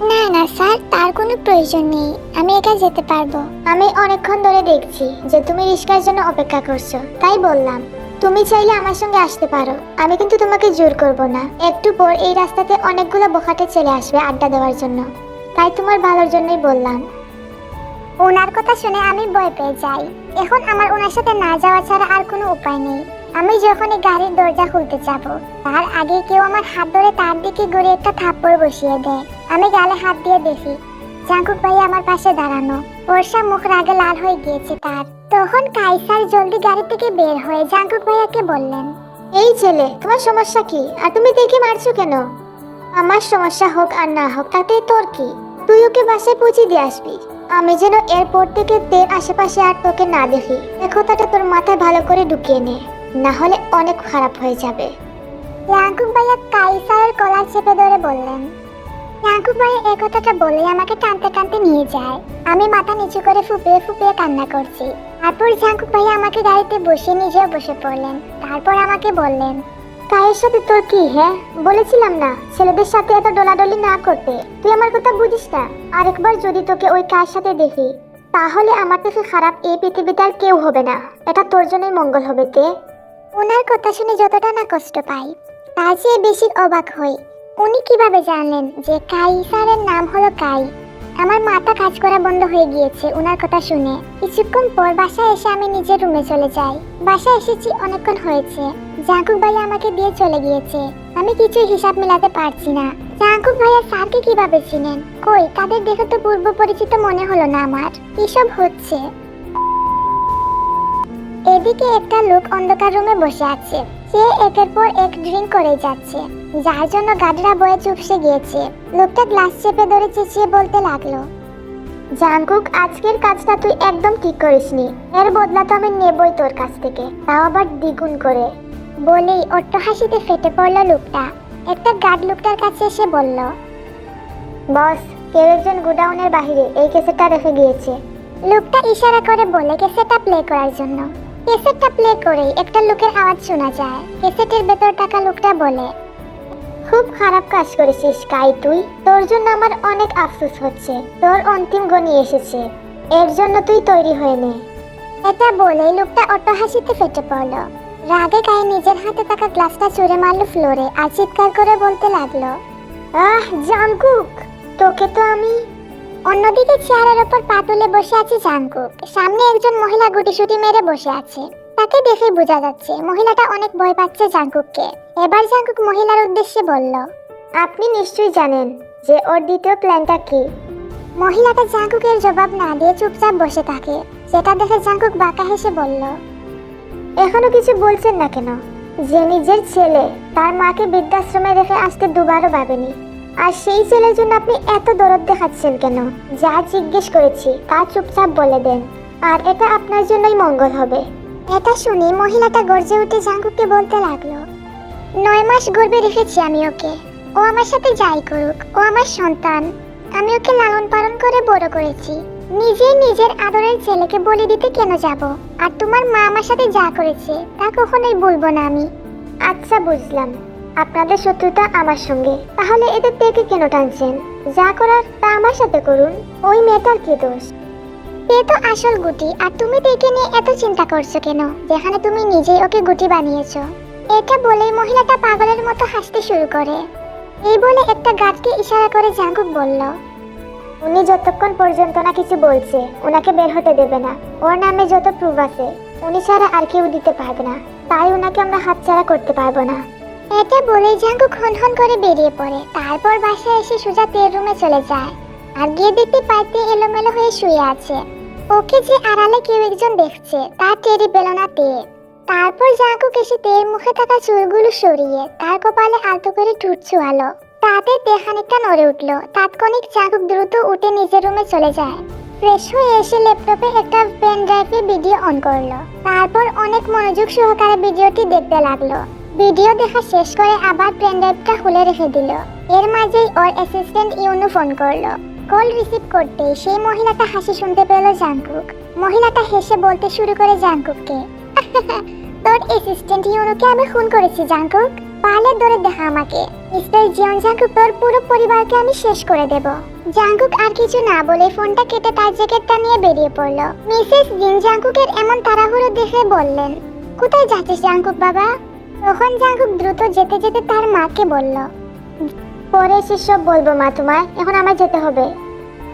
না না স্যার, তার কোনো প্রয়োজন নেই, আমি একা যেতে পারবো। আমি অনেকক্ষণ ধরে দেখছি যে তুমি রিস্কার জন্য অপেক্ষা করছো, তাই বললাম তুমি চাইলে আমার সঙ্গে আসতে পারো, আমি কিন্তু তোমাকে জোর করব না। একটু পর এই রাস্তাতে অনেকগুলো বখাটে ছেলে আসবে আড্ডা দেওয়ার জন্য, তাই তোমার ভালোর জন্যই বললাম। ওনার কথা শুনে আমি ভয় পেয়ে যাই। এখন আমার ওনার সাথে না যাওয়া ছাড়া আর কোনো উপায় নেই। আমি যখনই গাড়ির দরজা খুলতে যাব, তার আগে কেউ আমার হাত ধরে তার দিকে ঘুরে একটা থাপ্পড় বসিয়ে দেয়। আমি গালে হাত দিয়ে দেখি জাঙ্কুক ভাই আমার পাশে দাঁড়ানো। বর্ষা মুখ রাগে লাল হয়ে গিয়েছে তার। তখন কাইসার জলদি গাড়ি থেকে বের হয়ে জাঙ্কুক ভাইয়াকে বললেন, এই ছেলে, তোমার সমস্যা কি? আর তুমি দেখে মারছো কেন? আমার সমস্যা হোক আর না হোক তাতে তোর কি? তুই ওকে বাসায় পৌঁছে দিয়ে আসবি। আমি যেন এয়ারপোর্ট থেকে তের আশেপাশে আর তোকে না দেখি, এ কথাটা তোর মাথায় ভালো করে ঢুকিয়ে নে, না হলে অনেক খারাপ হয়ে যাবে। জাঙ্কুক ভাইয়া কাইসারের কলার চেপে ধরে বললেন। জাঙ্কুক ভাইয়া এই কথাটা বলে আমাকে টানতে টানতে নিয়ে যায়। আমি মাথা নিচু করে ফুপিয়ে ফুপিয়ে কান্না করছি। তারপর জাঙ্কুক ভাইয়া আমাকে গাড়িতে বসে নিজেও বসে পড়লেন। তারপর আমাকে বললেন, কায়ের সাথে তোর কি? হ্যাঁ, বলেছিলাম না ছেলেদের সাথে এত ডলাডলি না করতে। তুই আমার কথা বুঝিস না? আরেকবার যদি তোকে ওই কায়ের সাথে দেখি, তাহলে আমার থেকে খারাপ এই পৃথিবীতে আর কেউ হবে না। এটা তোর জন্যই মঙ্গল হবে। তে ওনার কথা শুনে যতটা না কষ্ট পাই, তার চেয়ে বেশি অবাক হই উনি কিভাবে জানলেন যে কাইসারের নাম হলো কাই। আমার মাথা কাজ করা বন্ধ হয়ে গিয়েছে ওনার কথা শুনে। কিছুক্ষণ পর বাসায় এসে আমি নিজের রুমে চলে যাই। বাসায় এসেছি অনেকক্ষণ হয়েছে। জাঙ্কুক ভাইয়া আমাকে দিয়ে চলে গিয়েছে। আমি কিছু হিসাব মিলাতে পারছি না। জাঙ্কুক ভাইয়া স্যারকে কিভাবে চিনেন? কই, তাদের দেখে তো পূর্ব পরিচিত মনে হলো না আমার। কিসব হচ্ছে? এদিকে একটা লোক অন্ধকার রুমে বসে আছে। সে একের পর এক ড্রিঙ্ক করে যাচ্ছে, যার জন্য গাডরা বয়ে চুপসে গিয়েছে। লোকটা গ্লাস চেপে ধরে চেঁচিয়ে বলতে লাগলো, জাঙ্কুক, আজকের কাজটা তুই একদম ঠিক করিসনি। এর বদলা তো আমি নেবই তোর কাছ থেকে, তাও আবার দ্বিগুণ করে। বলেই অট্টহাসিতে ফেটে পড়লো লোকটা। একটা গার্ড লোকটার কাছে এসে বলল, বস, কেউ একজন গোডাউনের বাহিরে এই ক্যাসেটটা রেখে গিয়েছে। লোকটা ইশারা করে বলে ক্যাসেটটা প্লে করার জন্য। ক্যাসেটটা প্লে করেই একটা লোকের আওয়াজ শোনা যায়। ক্যাসেটের ভেতর থাকা লোকটা বলে, খুব খারাপ কাজ করেছিস কাই তুই। তোর জন্য আমার অনেক আফসোস হচ্ছে। তোর অন্তিম গণি এসেছে, এর জন্য তুই তৈরি হয়ে নে। এটা বলেই লোকটা অট্টহাসিতে ফেটে পড়ল। রাগে কাই নিজের হাতে থাকা গ্লাসটা ছুঁড়ে মারলো ফ্লোরে আর চিৎকার করে বলতে লাগলো, আহ জাঙ্কুক, তোকে তো আমি। অন্যদিকে চেয়ারের ওপর পা তুলে বসে আছে জাঙ্কুক। সামনে একজন মহিলা গুটিসুটি মেরে বসে আছে। তাকে দেখে বোঝা যাচ্ছে মহিলাটা অনেক ভয় পাচ্ছে জাঙ্কুককে। এবার জাঙ্কুক মহিলার উদ্দেশ্যে বলল, আপনি নিশ্চয়ই জানেন যে ওর দ্বিতীয় প্ল্যানটা কি? মহিলাটা জাঙ্কুকের জবাব না দিয়ে চুপচাপ বসে থাকে, যেটা দেখে জাঙ্কুক বাঁকা হেসে বলল, এখনো কিছু বলছেন না কেন? যে নিজের ছেলে তার মাকে বৃদ্ধাশ্রমে রেখে আসতে দুবারও ভাবেনি, আর সেই ছেলের জন্য আপনি এত দরদ দেখাচ্ছেন কেন? যা জিজ্ঞেস করেছি তা চুপচাপ বলে দেন, আর এটা আপনার জন্যই মঙ্গল হবে। এটা শুনে মহিলাটা গর্জে উঠে জাঙ্কুককে বলতে লাগলো, 9 মাস গর্ভে রেখেছি আমি ওকে। ও আমার সাথে যাই করুক, ও আমার সন্তান। আমি ওকে লালন পালন করে বড় করেছি। নিজের আদরের ছেলেকে বলি দিতে কেন যাব? আর তোমার মা আমার সাথে যা করেছে তা কখনোই বলবো না আমি। আচ্ছা, বুঝলাম আপনাদের শত্রুতা আমার সঙ্গে। তাহলে এদের থেকে কেন টানছেন? যা করার তা আমার সাথে করুন। ওই মেয়েটার কি দোষ? এ তো আসল গুটি, আর তুমি একে নিয়ে এত চিন্তা করছো কেন, যেখানে তুমি নিজেই ওকে গুটি বানিয়েছো। এটা বলেই মহিলাটা পাগলের মতো হাসতে শুরু করে। এই বলে একটা গার্ডকে ইশারা করে জাঙ্কুক বলল, উনি যতক্ষণ পর্যন্ত না কিছু বলছে ওনাকে বের হতে দেবে না। ওর নামে যত প্রুফ আছে উনি ছাড়া আর কেউ দিতে পারবে না, তাই ওনাকে আমরা হাতছাড়া করতে পারবো না। এটা বলেই জাঙ্কুক হনহন করে বেরিয়ে পড়ে। তারপর বাসায় এসে সোজা তের রুমে চলে যায়, আর গিয়ে দেখতে পাইতে এলোমেলো হয়ে শুয়ে আছে। ওকে যে আড়ালে কেউ একজন দেখছে তা টেরি পেল না তে। তারপর জাঙ্কুক এসে তের মুখে থাকা চুলগুলো সরিয়ে তার কপালে আলতো করে ঠোঁট ছোঁয়ালো। তাতে তে খানিকটা নড়ে উঠলো। তাৎক্ষণিক জাঙ্কুক দ্রুত উঠে নিজের রুমে চলে যায়। ফ্রেশ হয়ে এসে ল্যাপটপে একটা পেন ড্রাইভে ভিডিও অন করলো। তারপর অনেক মনোযোগ সহকারে ভিডিওটি দেখতে লাগলো। ভিডিও দেখা শেষ করে আবার পেন ড্রাইভটা খুলে রেখে দিল। এর মাঝেই ওর অ্যাসিস্ট্যান্ট ইউনু ফোন করলো। কল রিসিভ করতেই সেই মহিলাটা হাসি শুনতে পেল জাঙ্কুক। মহিলাটা হেসে বলতে শুরু করে জাংকুককে, তোর অ্যাসিস্ট্যান্ট ইউনোকে আমি খুন করেছি জাংকুক, পারলে ধরে দেখা আমাকে। মিস্টার জিয়ন জাংকুক, তোর পুরো পরিবারকে আমি শেষ করে দেব। জাংকুক আর কিছু না বলে ফোনটা কেটে তার জ্যাকেটটা নিয়ে বেরিয়ে পড়ল। মিসেস জিন জাংকুকের এমন তাড়াহুড়ো দেখে বললেন, কোথায় যাচ্ছিস জাংকুক বাবা? তখন জাংকুক দ্রুত যেতে যেতে তার মাকে বলল, পরে এসে সব বলবো মা তোমায়, এখন আমার যেতে হবে।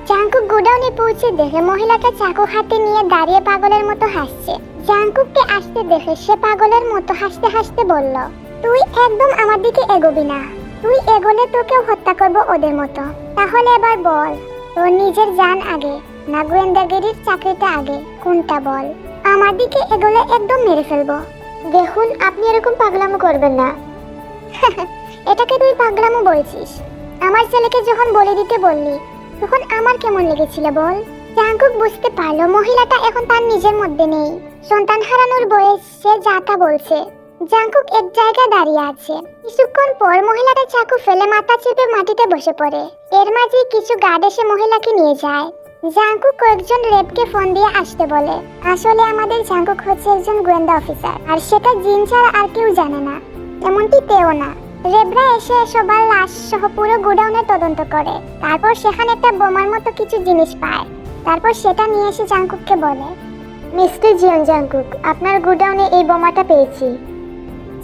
জাংকুক গোডাউনে পৌঁছে দেখে মহিলাটা চাকু হাতে নিয়ে দাঁড়িয়ে পাগলের মতো হাসছে। জাংকুককে আসতে দেখে সে পাগলের মতো হাসতে হাসতে বলল, তুই একদম আমার দিকে এগোবি না, তুই এগোলে তোকেও হত্যা করব ওদের মতো। তাহলে এবার বল, তোর নিজের জান আগে না গোয়েন্দাগিরির চাকরিটা আগে, কোনটা বল? আমার দিকে এগোলে একদম মেরে ফেলবো। দেখুন, আপনি এরকম পাগলামো করবেন না। এটাকে তুই পাগলামো বলছিস? আমার ছেলেকে যখন বলে দিতে বললি তখন আমার কেমন লেগেছিল বল? জাংকুক বুঝতে পারলো মহিলাটা এখন তার নিজের মধ্যে নেই। সন্তান হারানোর বয়স, সে যা তা বলছে। জাংকুক এক জায়গায় দাঁড়িয়ে আছে। কিছুক্ষণ পর মহিলাটা চাকু ফেলে মাথা চেপে মাটিতে বসে পড়ে। এর মাঝে কিছু গার্ড এসে মহিলাকে নিয়ে যায়। জাংকুক কয়েকজন রেবকে ফোন দিয়ে আসতে বলে। আসলে আমাদের জাংকুক হচ্ছে একজন গোয়েন্দা অফিসার, আর সেটা জিন ছাড়া আর কেউ জানে না, এমনটি তেও না। রেবরা এসে সবার লাশ সহ পুরো গোডাউনের তদন্ত করে। তারপর সেখানে একটা বোমার মতো কিছু জিনিস পায়। তারপর সেটা নিয়ে এসে জাংকুককে বলে, মিস্টার জিয়ন জাংকুক, আপনার গোডাউনে এই বোমাটা পেয়েছি।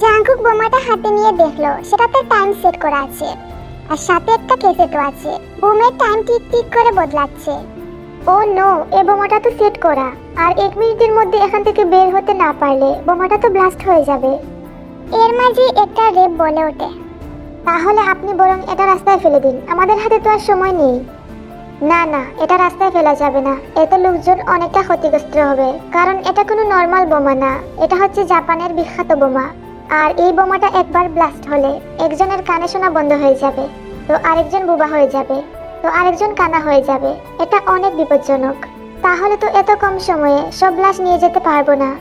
জাংকুক বোমাটা হাতে নিয়ে দেখলো সেটাতে টাইম সেট করা আছে, আর সাথে একটা ক্যাসেটও আছে। বোমের টাইম টিক টিক করে বদলাচ্ছে। ও নো, এই বোমাটা তো সেট করা, আর 1 মিনিটের মধ্যে এখান থেকে বের হতে না পারলে বোমাটা তো ব্লাস্ট হয়ে যাবে। এর মাঝে একটা রেব বলে ওঠে, তাহলে আপনি বরং এটা রাস্তায় ফেলে দিন, আমাদের হাতে তো আর সময় নেই। না না, এটা রাস্তায় ফেলা যাবে না, এতে লোকজন অনেকটা ক্ষতিগ্রস্ত হবে, কারণ এটা কোনো নর্মাল বোমা না, এটা হচ্ছে জাপানের বিখ্যাত বোমা। আর এই বোমাটা একবার ব্লাস্ট হলে একজনের কানে শোনা বন্ধ হয়ে যাবে, তো আরেকজন বোবা হয়ে যাবে, তো আরেকজন কানা হয়ে যাবে। এটা অনেক বিপজ্জনক। তাহলে তো এত কম সময়ে সব লাশ নিয়ে যেতে পারবো না।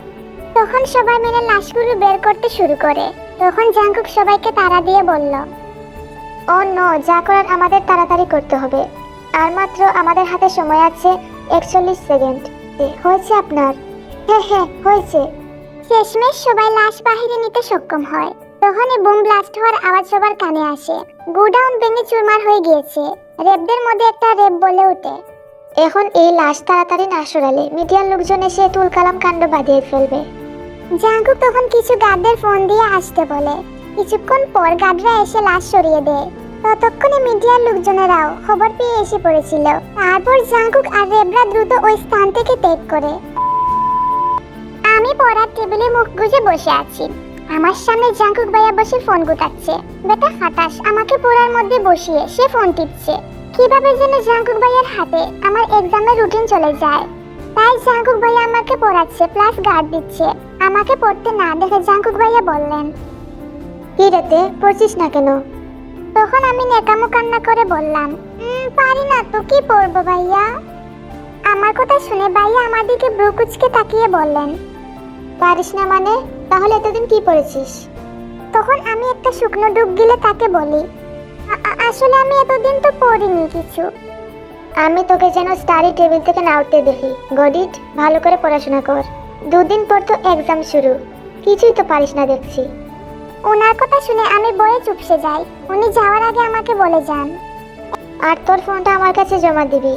তখন সবাই মিলে লাশগুলো বের করতে শুরু করে। তখন জাংকুক সবাইকে তাড়া দিয়ে বলল, ও নো, যা করার আমাদের তাড়াতাড়ি করতে হবে। আর মাত্র আমাদের হাতে সময় আছে 41 সেকেন্ড। হয়েছে আপনার? হ্যাঁ হ্যাঁ হয়েছে। শেষমেশ সবাই লাশ বাহিরে নিতে সক্ষম হয়। তখনই বুম ব্লাস্ট হওয়ার আওয়াজ সবার কানে আসে। গোডাউন ভেঙে চুরমার হয়ে গিয়েছে। রেবদের মধ্যে একটা রেব বলে ওঠে, এখন এই লাশ তাড়াতাড়ি না সরালে মিডিয়ার লোকজন এসে তুলকালাম কাণ্ড বাঁধিয়ে ফেলবে। জাংকুক তখন কিছু গার্ডদের ফোন দিয়ে আসতে বলে। কিছুক্ষণ পর গার্ডরা এসে লাশ সরিয়ে দেয়। ততক্ষণে মিডিয়ার লোকজনেরাও খবর পেয়ে এসে পড়েছিল। তারপর জাংকুক আর রেবরা দ্রুত ওই স্থান থেকে ত্যাগ করে। আমি পড়ার টেবিলে মুখ গুজে বসে আছি। আমার সামনে জাংকুক ভাইয়া বসে ফোন গুটাচ্ছে। বেটা খাটাস, আমাকে পড়ার মধ্যে বসিয়ে সে ফোন টিপছে। কিভাবে যেন জাংকুক ভাইয়ার হাতে আমার এক্সামের রুটিন চলে যায়। তাই জাংকুক ভাইয়া আমাকে পড়াচ্ছে প্লাস গার্ড দিচ্ছে। আমাকে পড়তে না দেখে জাংকুক ভাইয়া বললেন, কি রেতে পড়ছিস না কেন? তখন আমি নেকামো কান্না করে বললাম, পারি না তো, কি পড়বো ভাইয়া? আমার কথা শুনে ভাইয়া আমার দিকে ব্রু কুচকে তাকিয়ে বললেন, পারিস না মানে? তাহলে এতদিন কি পড়েছিস? তখন আমি একটা শুকনো ডুব গিলে তাকে বলি, আসলে আমি এতদিন তো পড়িনি কিছু। আমি তোকে যেন স্টাডি টেবিল থেকে না উঠতে দেখি। গট ইট, ভালো করে পড়াশোনা কর। 2 দিন পর তো এক্সাম শুরু, কিছুই তো পারিস না দেখছি। ওনার কথা শুনে আমি বইয়ে চুপসে যাই। উনি যাওয়ার আগে আমাকে বলে যান, আর তোর ফোনটা আমার কাছে জমা দিবি।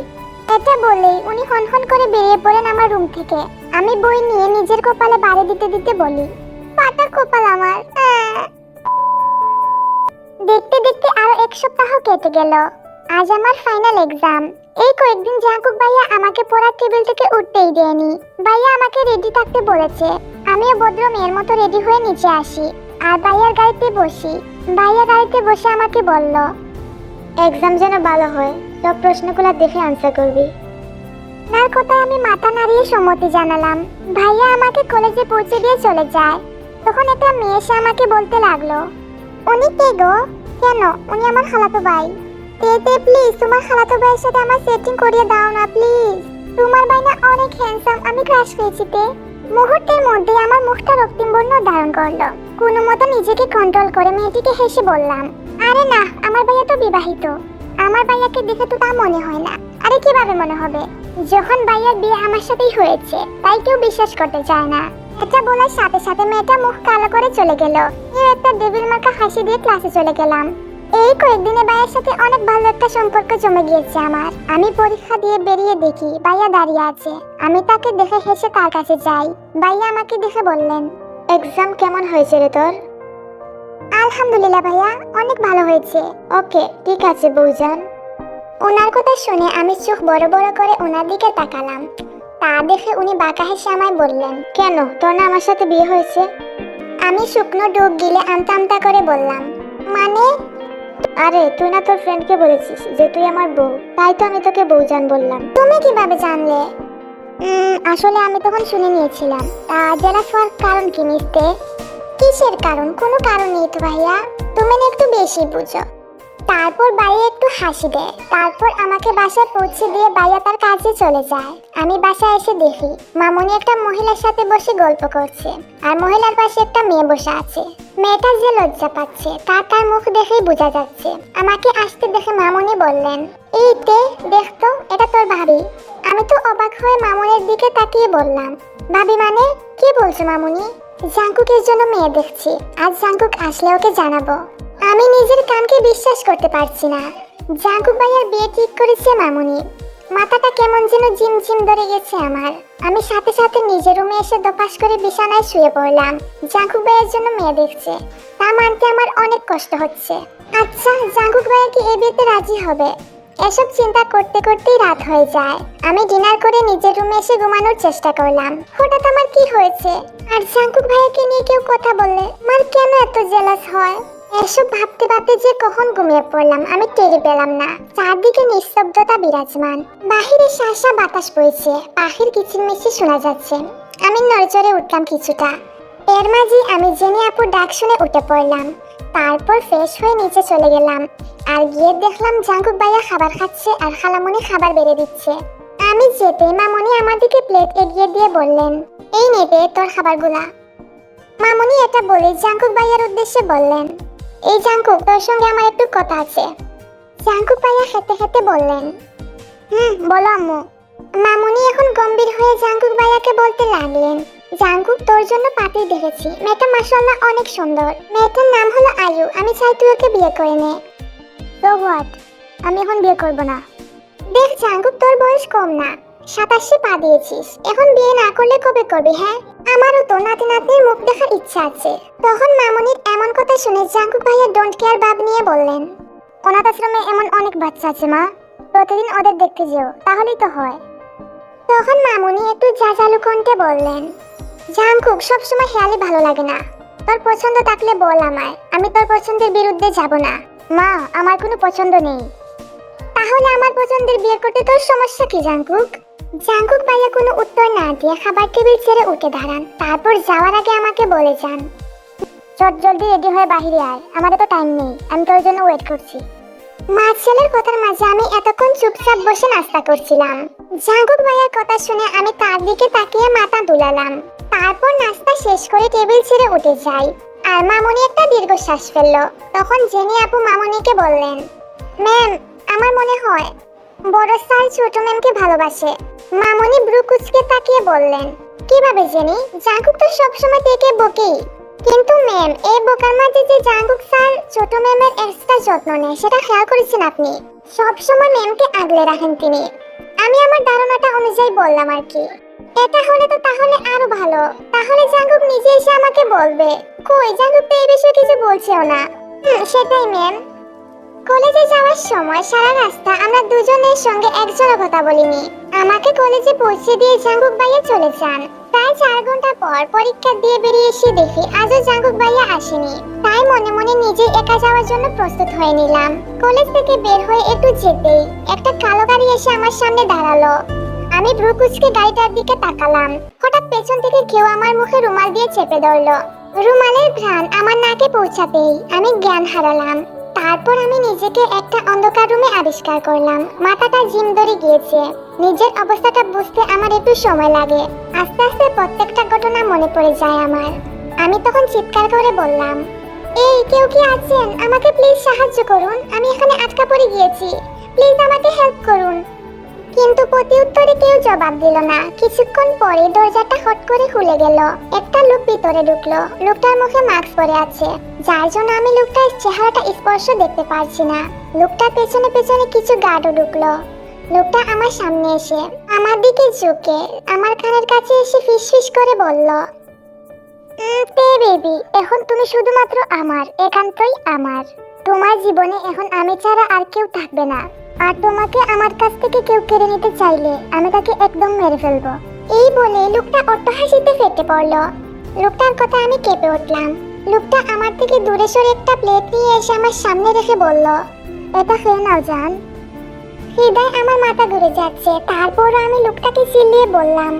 এটা বলেই উনি হনহন করে বেরিয়ে পড়েন আমার রুম থেকে। আমি বই নিয়ে নিজের কপালে বাড়ি দিতে দিতে বলি, পাটা কপাল আমার। দেখতে দেখতে আরো 1 সপ্তাহ কেটে গেল। আজ আমার ফাইনাল এক্সাম। এই কয়েকদিন জাংকুক ভাইয়া আমাকে পড়ার টেবিল থেকে উঠতেই দেয়নি। ভাইয়া আমাকে রেডি থাকতে বলেছে। আমিও ভদ্র মেয়ের মতো রেডি হয়ে নিচে আসি আর ভাইয়ার গাড়িতে বসি। ভাইয়া গাড়িতে বসে আমাকে বলল, এক্সাম যেন ভালো হয়, সব প্রশ্নগুলো দেখে আনসার করবি। তার কথায় আমি মাথা নাড়িয়ে সম্মতি জানালাম। ভাইয়া আমাকে কলেজে পৌঁছে দিয়ে চলে যায়। তখন একটা মেয়ে এসে আমাকে বলতে লাগলো, উনি কে গো? কেন? উনি আমার খালাতো ভাই। তে প্লিজ তোমার খালাতো ভাইয়ের সাথে আমার সেটিং করিয়ে দাও না প্লিজ। তোমার ভাই না অনেক হ্যান্ডসাম, আমি ক্রাশ খেয়েছি তে। মুহূর্তের মধ্যে আমার মুখটা রক্তিম বর্ণ ধারণ করলো। কোনো মতো নিজেকে কন্ট্রোল করে মেয়েটিকে হেসে বললাম, আরে না, আমার ভাইয়া তো বিবাহিত। আমার ভাইয়াকে দেখে তো তা মনে হয় না। আরে কিভাবে মনে হবে? যখন ভাইয়ার বিয়ে আমার সাথেই হয়েছে তাই কেউ বিশ্বাস করতে চায় না। এটা বলার সাথে সাথে মেয়েটা মুখ কালো করে চলে গেল। একটা ডেভিল মার্কা হাসি দিয়ে ক্লাসে চলে গেলাম। এই কয়েকদিনে ভাইয়ার সাথে অনেক ভালো একটা সম্পর্ক জমে গিয়েছে আমার। আমি পরীক্ষা দিয়ে বেরিয়ে দেখি ভাইয়া দাঁড়িয়ে আছে। আমি তাকে দেখে হেসে তার কাছে যাই। ভাইয়া আমাকে দেখে বললেন, এক্সাম কেমন হয়েছে রে তোর? আলহামদুলিল্লাহ ভাইয়া, অনেক ভালো হয়েছে। ওকে, ঠিক আছে বউজান। ওনার কথা শুনে আমি চোখ বড় বড় করে ওনার দিকে তাকালাম। তা দেখে উনি বাঁকা হেসে আমায় বললেন, কেন, তোর না আমার সাথে বিয়ে হয়েছে? আমি শুকনো ডুব গিলে আমতা আমতা করে বললাম, মানে? আরে তুই না তোর ফ্রেন্ডকে বলেছিস যে তুই আমার বউ, তাই তো আমি তোকে বউজান বললাম। তুমি কিভাবে জানলে? আসলে আমি তখন শুনে নিয়েছিলাম। জেলাস হওয়ার কারণ কি মিস্তে? কিসের কারণ? কোনো কারণ নেই তো ভাইয়া, তুমি না একটু বেশি বুঝো। তারপর ভাইয়া একটু হাসি দেয়। তারপর আমাকে বাসায় পৌঁছে দিয়ে ভাইয়া তার কাজে চলে যায়। আমি বাসায় এসে দেখি মামনি একটা মহিলার সাথে বসে গল্প করছে, আর মহিলার পাশে একটা মেয়ে বসে আছে। মেয়েটা যে লজ্জা পাচ্ছে তার মুখ দেখেই বোঝা যাচ্ছে। আমাকে আসতে দেখে মামনি বললেন, এই তে দেখতো, এটা তোর ভাবি। আমি তো অবাক হয়ে মামনির দিকে তাকিয়ে বললাম, ভাবি মানে? কি বলছো মামনি? জাঙ্কুকের জন্য মেয়ে দেখছি, আজ জাঙ্কুক আসলে ওকে জানাবো। আমি নিজের কানকে বিশ্বাস করতে পারছি না। জাঙ্কুক ভাইয়ার বিয়ে ঠিক করেছে মামুনি। মাথাটা কেমন যেন ঝিমঝিম ধরে গেছে আমার। আমি সাথে সাথে নিজের রুমে এসে দপাস করে বিছানায় শুয়ে পড়লাম। জাঙ্কুক ভাইয়ের জন্য মেয়ে দেখছে, তা মানতে আমার অনেক কষ্ট হচ্ছে। আচ্ছা, জাঙ্কুক ভাইয়া কি এই বিয়েতে রাজি হবে? এসব চিন্তা করতে করতেই রাত হয়ে যায়। আমি ডিনার করে নিজের রুমে এসে ঘুমানোর চেষ্টা করলাম। হঠাৎ আমার কি হয়েছে? আর জাঙ্কুক ভাইয়াকে নিয়ে কেউ কথা বললে মার কেন এত জেলাস হয়? এসব ভাবতে ভাবতে যে কখন ঘুমিয়ে পড়লাম আমি টের পেলাম না। চারদিকে নিস্তব্ধতা বিরাজমান। বাহিরে শাসা বাতাস বইছে, পাখির কিচিরমিচির শোনা যাচ্ছে। আমি নড়চড়ে উঠলাম কিছুটা। এর মাঝে আমি জেনি আপুর ডাক শুনে উঠে পড়লাম। তারপর ফ্রেশ হয়ে নিচে চলে গেলাম। আর গিয়ে দেখলাম জাঙ্কুক ভাইয়া খাবার খাচ্ছে আর খালামণি খাবার বেড়ে দিচ্ছে। আমি যেতে মামনি আমার দিকে প্লেট এগিয়ে দিয়ে বললেন, এই নে দে তোর খাবারগুলা। মামনি এটা বলে জাঙ্কুক ভাইয়ার উদ্দেশ্যে বললেন, এই জাঙ্কুক, তোর সঙ্গে আমার একটু কথা আছে। জাঙ্কুক ভাইয়া খেতে খেতে বললেন, বলো আম্মু। মামুনি এখন গম্ভীর হয়ে জাঙ্কুক ভাইয়াকে বলতে লাগলেন, জাঙ্কুক, তোর জন্য পাত্রী দেখেছি। মেয়েটা মাশাআল্লাহ অনেক সুন্দর। মেয়েটার নাম হলো আয়ু। আমি চাই তুই ওকে বিয়ে করে নে। তো হোয়াট? আমি এখন বিয়ে করব না। দেখ জাঙ্কুক, তোর বয়স কম না, 87 পা দিয়েছিস। এখন বিয়ে না করলে কবে করবি? হ্যাঁ, আমারও তো নাতি নাতনির মুখ দেখার ইচ্ছা আছে। তখন মামুনির এমন কথা শুনে জাঙ্কুক ভাইয়া ডোন্ট কেয়ার ভাব নিয়ে বললেন, অনাথ আশ্রমে এমন অনেক বাচ্চা আছে মা, প্রতিদিন ওদের দেখতে যেও, তাহলেই তো হয়। তখন মামুনি একটু জাজালু কণ্ঠে বললেন, জাঙ্কুক, সবসময় হেয়ালি ভালো লাগে না। তোর পছন্দ থাকলে বল আমায়, আমি তোর পছন্দের বিরুদ্ধে যাব না। মা, আমার কোনো পছন্দ নেই। তাহলে আমার পছন্দের বিয়ে করতে তোর সমস্যা কি জাঙ্কুক? জাঙ্কুক ভাইয়া কোনো উত্তর না দিয়ে খাবার টেবিল ছেড়ে উঠে দাঁড়ান। তারপর যাওয়ার আগে আমাকে বলে যান, চট জলদি রেডি হয়ে বাহিরে আয়, আমাদের তো টাইম নেই, আমি তোর জন্য ওয়েট করছি। মা ছেলের কথার মাঝে আমি এতক্ষণ চুপচাপ বসে নাস্তা করছিলাম। জাঙ্কুক ভাইয়ার কথা শুনে আমি তার দিকে তাকিয়ে মাথা দুলালাম। তারপর নাস্তা শেষ করে টেবিল ছেড়ে উঠে যাই। আর মামুনি একটা দীর্ঘশ্বাস ফেললো। তখন জেনি আপু মামুনিকে বললেন, ম্যাম, আমার মনে হয় বড় স্যার ছোট ম্যামকে ভালোবাসে। মামুনি ব্রু কুচকে তাকিয়ে বললেন, কিভাবে জেনি? জাঙ্কুক তো সবসময় থেকে বকেই। কিন্তু ম্যাম, এই বোকার মাঝে যে জাঙ্কুক স্যার ছোট ম্যামের এক্সট্রা যত্ন নেয় সেটা খেয়াল করেছেন আপনি? সবসময় ম্যামকে আগলে রাখেন তিনি। আমি আমার ধারণাটা অনুযায়ী বললাম আর কি। এটা হলে তো তাহলে আরো ভালো। তাহলে জাঙ্কুক নিজে এসে আমাকে বলবে। কই, জাঙ্কুক তো এই বিষয়ে কিছু বলছেও না। সেটাই ম্যাম। কলেজে যাওয়ার সময় সারা রাস্তা আমরা দুজনের সঙ্গে একজনও কথা বলিনি। আমাকে কলেজে পৌঁছে দিয়ে জাঙ্কুক ভাইয়া চলে যান। প্রায় 4 ঘন্টা পর পরীক্ষা দিয়ে বেরিয়ে এসে দেখি আজও জাঙ্কুক ভাইয়া আসেনি। তাই মনে মনে নিজে একা যাওয়ার জন্য প্রস্তুত হয়ে নিলাম। কলেজ থেকে বের হয়ে একটু যেতেই একটা কালো গাড়ি এসে আমার সামনে দাঁড়ালো। আমি ভ্রু কুঁচকে গাড়িটার দিকে তাকালাম। হঠাৎ পেছন থেকে কেউ আমার মুখে রুমাল দিয়ে চেপে ধরলো। রুমালের ঘ্রাণ আমার নাকে পৌঁছাতেই আমি জ্ঞান হারালাম। তারপর আমি নিজেকে একটা অন্ধকার রুমে আবিষ্কার করলাম। মাথাটা জিম ধরে গিয়েছে। নিজের অবস্থাটা বুঝতে আমার একটু সময় লাগে। আস্তে আস্তে প্রত্যেকটা ঘটনা মনে পড়ে যায় আমার। আমি তখন চিৎকার করে বললাম, এই কেউ কি আছেন? আমাকে প্লিজ সাহায্য করুন, আমি এখানে আটকা পড়ে গিয়েছি। প্লিজ আমাকে হেল্প করুন। কিন্তু প্রতি উত্তরে কেউ জবাব দিল না। কিছুক্ষণ পরে দরজাটা হট করে খুলে গেল। একটা লোক ভিতরে ঢুকলো। লোকটার মুখে মাস্ক পরে আছে, যার জন্য আমি লোকটার চেহারাটা স্পষ্ট দেখতে পারছি না। লোকটার পেছনে পেছনে কিছু গার্ডও ঢুকলো। লোকটা আমার সামনে এসে আমার দিকে ঝুঁকে আমার কানের কাছে এসে ফিসফিস করে বলল, তে বেবি, এখন তুমি শুধুমাত্র আমার, একান্তই আমার। তোমার জীবনে এখন আমি ছাড়া আর কেউ থাকবে না। আর তোমাকে আমার কাছ থেকে কেউ কেড়ে নিতে চাইলে আমি তাকে একদম মেরে ফেলবো। এই বলে লোকটা অট্টহাসিতে ফেটে পড়ল। লোকটার কথা আমি কেঁপে উঠলাম। লোকটা আমার থেকে দূরে সরে একটা প্লেট নিয়ে এসে আমার সামনে রেখে বলল, এটা খেয়ে নাও জান। হৃদয় আমার মাথা ঘুরে যাচ্ছে। তারপরও আমি লোকটাকে চিল্লিয়ে বললাম,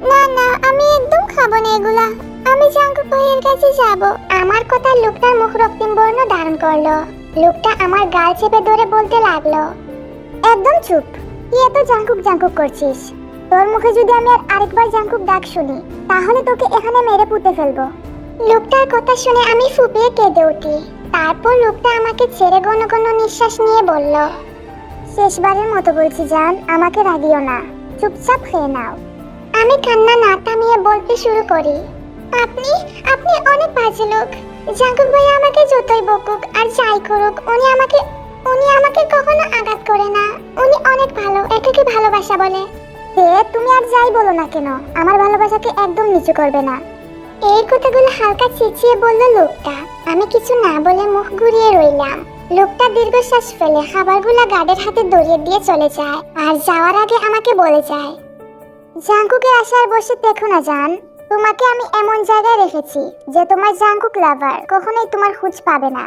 না না, আমি একদম খাবো না এগুলা। আমি জাঙ্কুক ভাইয়ের কাছে যাব। আমার কথা লোকটার মুখ রক্তিম বর্ণ ধারণ করলো। লোকটা আমার গাল চেপে ধরে বলতে লাগলো, একদম চুপ। তুই এত জাঙ্কুক জাঙ্কুক করছিস। তোর মুখে যদি আমি আর আরেকবার জাঙ্কুক ডাক শুনি, তাহলে তোকে এখানে মেরে পুঁতে ফেলবো। লোকটার কথা শুনে আমি ফুপিয়ে কেঁদে উঠি। তারপর লোকটা আমাকে ছেড়ে ঘন ঘন নিঃশ্বাস নিয়ে বলল, শেষবারের মতো বলছি জান, আমাকে রাগিও না, চুপচাপ খেয়ে নাও। আমি কান্না না থামিয়ে বলতে শুরু করি, আপনি আপনি অনেক বাজে লোক। জাঙ্কুক ভাই আমাকে যতই বকুক আর যাই করুক, উনি আমাকে কখনো আঘাত করে না। উনি অনেক ভালো, এটাকে ভালোবাসা বলে। তুমি আর যাই বলো না কেন, আমার ভালোবাসাকে একদম নিচু করবে না। এই কথাগুলো হালকা চেঁচিয়ে বলল লোকটা। আমি কিছু না বলে মুখ ঘুরিয়ে রইলাম। লোকটা দীর্ঘশ্বাস ফেলে খাবারগুলো গার্ডের হাতে দড়িয়ে দিয়ে চলে যায়। আর যাওয়ার আগে আমাকে বলে যায়, জাঙ্কুকে আসার বসে দেখো না জান, তোমাকে আমি এমন জায়গায় রেখেছি যে তোমার জাঙ্কুক লাভার কখনোই তোমার খোঁজ পাবে না।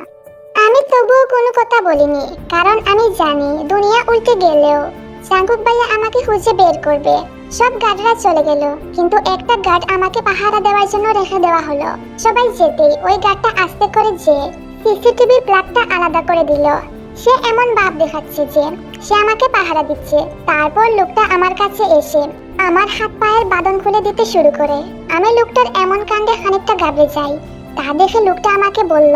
আমি তবুও কোনো কথা বলিনি, কারণ আমি জানি দুনিয়া উল্টে গেলেও জাঙ্কুক ভাইয়া আমাকে খুঁজে বের করবে। সব গার্ডরা চলে গেল, কিন্তু একটা গার্ড আমাকে পাহারা দেওয়ার জন্য রেখে দেওয়া হলো। সবাই যেতেই ওই গার্ডটা আস্তে করে যে সিসিটিভির প্লাগটা আলাদা করে দিল। সে এমন ভাব দেখাচ্ছে যে সে আমাকে পাহারা দিচ্ছে। তারপর লোকটা আমার কাছে এসে আমার হাত পায়ের বাঁধন খুলে দিতে শুরু করে। আমি লোকটার এমন কাণ্ডে খানিকটা ঘাবড়ে যাই। তা দেখে লোকটা আমাকে বলল,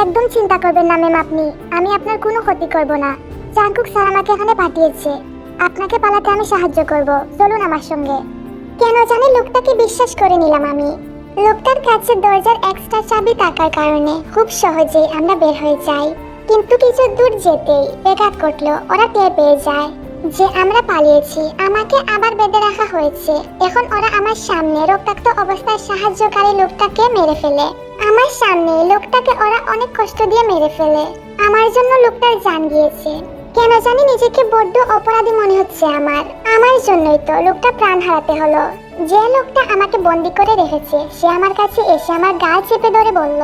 একদম চিন্তা করবেন না ম্যাম, আমি আপনার কোনো ক্ষতি করব না। জাঙ্কুক স্যার আমাকে এখানে পাঠিয়েছে, আপনাকে পালাতে আমি সাহায্য করব, চলুন আমার সঙ্গে। কেন জানি লোকটাকে বিশ্বাস করে নিলাম আমি। লোকটার কাছে দরজার এক্সট্রা চাবি থাকার কারণে খুব সহজেই আমরা বের হয়ে যাই। কিন্তু কিছু দূর যেতেই বেঘাত ঘটলো। ওরা টের পেয়ে যায় যে আমরা পালিয়েছি। আমাকে আবার বেঁধে রাখা হয়েছে। এখন ওরা আমার সামনে রক্তাক্ত অবস্থায় সাহায্যকারী লোকটাকে মেরে ফেলে। আমার সামনে লোকটাকে ওরা অনেক কষ্ট দিয়ে মেরে ফেলে। আমার জন্য লোকটার জান গিয়েছে। কেন জানি নিজেকে বড্ড অপরাধী মনে হচ্ছে আমার জন্যই তো লোকটা প্রাণ হারাতে হলো। যে লোকটা আমাকে বন্দি করে রেখেছে সে আমার কাছে এসে আমার গাল চেপে ধরে বলল,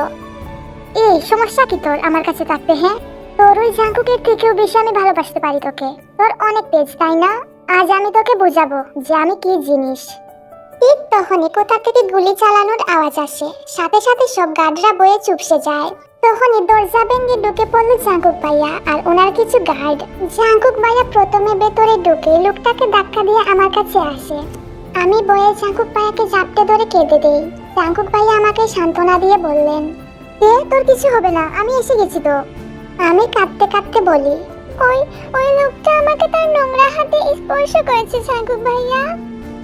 এই সমস্যা কি তোর আমার কাছে থাকতে? হ্যাঁ, তোর ওই জাঙ্কুকের থেকেও বেশি আমি ভালোবাসতে পারি তোকে। তোর অনেক তেজ, তাই না? আজ আমি তোকে বোঝাবো যে আমি কি জিনিস। ঠিক তখনই কোথা থেকে গুলি চালানোর আওয়াজ আসে। সাথে সাথে সব গার্ডরা বয়ে চুপসে যায়। তখনই দরজা ভেঙে ঢুকে পড়ল জাঙ্কুক ভাইয়া আর ওনার কিছু গার্ড। জাঙ্কুক ভাইয়া প্রথমে ভেতরে ঢুকে লোকটাকে ধাক্কা দিয়ে আমার কাছে আসে। আমি বয়ে জাঙ্কুক ভাইয়াকে জাপটে ধরে কেঁদে দেই। জাঙ্কুক ভাইয়া আমাকে সান্ত্বনা দিয়ে বললেন, তোর কিছু হবে না, আমি এসে গেছি তো। আমি কাঁদতে কাঁদতে বলি, ওই লোকটা আমাকে তার নোংরা হাতে স্পর্শ করেছে জাঙ্কুক ভাইয়া।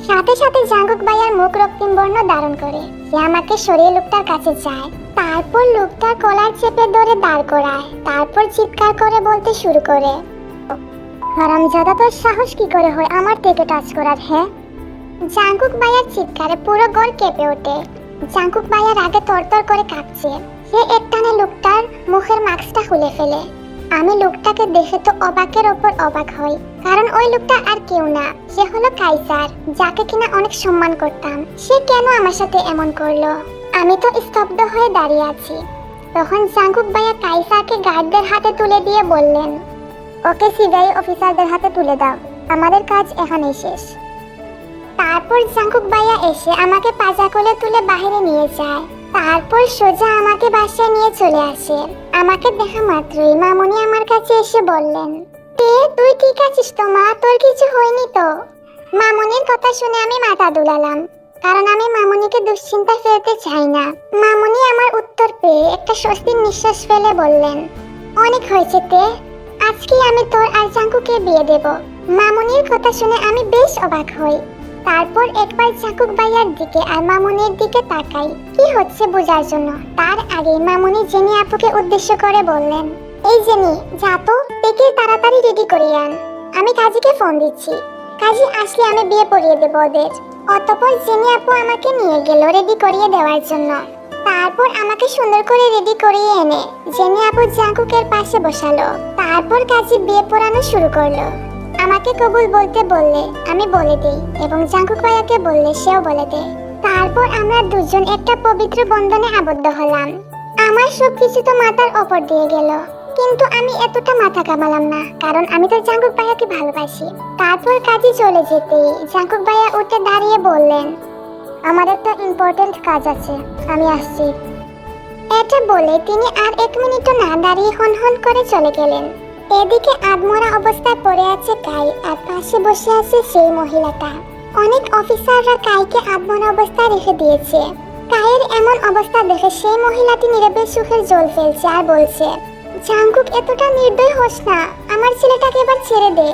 সাথে সাথে জাঙ্কুক ভাইয়ার মুখ রক্তিম বর্ণ ধারণ করে। সে আমাকে সরিয়ে লোকটার কাছে যায়। তারপর লোকটার কলার চেপে ধরে দাঁড় করায়। তারপর চিৎকার করে বলতে শুরু করে, হারামজাদা, তোর সাহস কি করে হয় আমার থেকে টাচ করার? হ্যাঁ। জাঙ্কুক ভাইয়ার চিৎকারে পুরো ঘর কেঁপে ওঠে। জাঙ্কুক ভাইয়ার আগে তরতর করে কাঁপছে। সে একটানে লোকটার মুখের মাস্কটা খুলে ফেলে। আমি লোকটাকে দেখে তো অবাকের ওপর অবাক হই, কারণ ওই লোকটা আর কেউ না, সে হলো কাইসার, যাকে কিনা অনেক সম্মান করতাম। সে কেন আমার সাথে এমন করলো? আমি তো স্তব্ধ হয়ে দাঁড়িয়ে আছি। তখন জাঙ্কুক ভাইয়া কাইসারকে গার্ডদের হাতে তুলে দিয়ে বললেন, ওকে সিবিআই অফিসারদের হাতে তুলে দাও, আমাদের কাজ এখানেই শেষ। তারপর জাঙ্কুক ভাইয়া এসে আমাকে পাজা কোলে তুলে বাইরে নিয়ে যায়। তারপর সোজা আমাকে বাসায় নিয়ে চলে আসে। আমাকে দেখা মাত্রই মামুনি আমার কাছে এসে বললেন, তুই ঠিক আছিস তো মা? তোর কিছু হয়নি তো? মামুনির কথা শুনে আমি মাথা দুলালাম, কারণ আমি মামুনিকে দুশ্চিন্তায় ফেলতে চাই না। মামুনি আমার উত্তর পেয়ে একটা স্বস্তির নিঃশ্বাস ফেলে বললেন, অনেক হয়েছে তে, আজকে আমি তোর আর জাঙ্কুকে বিয়ে দেব। মামুনির কথা শুনে আমি বেশ অবাক হই। তারপর একবার জাঙ্কুক ভাইয়ার দিকে আর মামুনির দিকে তাকাই কি হচ্ছে বোঝার জন্য। তার আগে মামুনি জেনি আপুকে উদ্দেশ্য করে বললেন, এই জেনি, যা তো পেকে তাড়াতাড়ি রেডি করিয়ে আন, আমি কাজীকে ফোন দিচ্ছি। কাজী আসলে আমি বিয়ে পড়িয়ে দেবো ওদের। অতঃপর জেনি আপু আমাকে নিয়ে গেল রেডি করিয়ে দেওয়ার জন্য। তারপর আমাকে সুন্দর করে রেডি করিয়ে এনে জেনি আপু জাঙ্কুকের পাশে বসালো। তারপর কাজী বিয়ে পড়ানো শুরু করলো। আমাকে কবুল বলতে বললে আমি বলে দেই এবং জাঙ্কুক ভাইয়াকে বললে সেও বলে দেয়। তারপর আমরা দুজন একটা পবিত্র বন্ধনে আবদ্ধ হলাম। আমার সবকিছু তো মাথার ওপর দিয়ে গেল, কিন্তু আমি এতটা মাথা কামালাম না, কারণ আমি তো জাঙ্কুক ভাইয়াকে ভালোবাসি। তারপর কাজে চলে যেতেই জাঙ্কুক ভাইয়া উঠে দাঁড়িয়ে বললেন, আমার একটা ইম্পর্টেন্ট কাজ আছে, আমি আসছি। এটা বলে তিনি আর 1 মিনিটও না দাঁড়িয়ে হন করে চলে গেলেন। এদিকে আধমরা অবস্থায় পড়ে আছে কাই, আর পাশে বসে আছে সেই মহিলাটা। অনেক অফিসাররা কাইকে আধমরা অবস্থায় রেখে দিয়েছে। কাইয়ের এমন অবস্থা দেখে সেই মহিলাটি নীরবে সুখের জল ফেলছে আর বলছে, জাঙ্কুক এতটা নির্দয় হোস না, আমার ছেলেটাকে এবার ছেড়ে দে।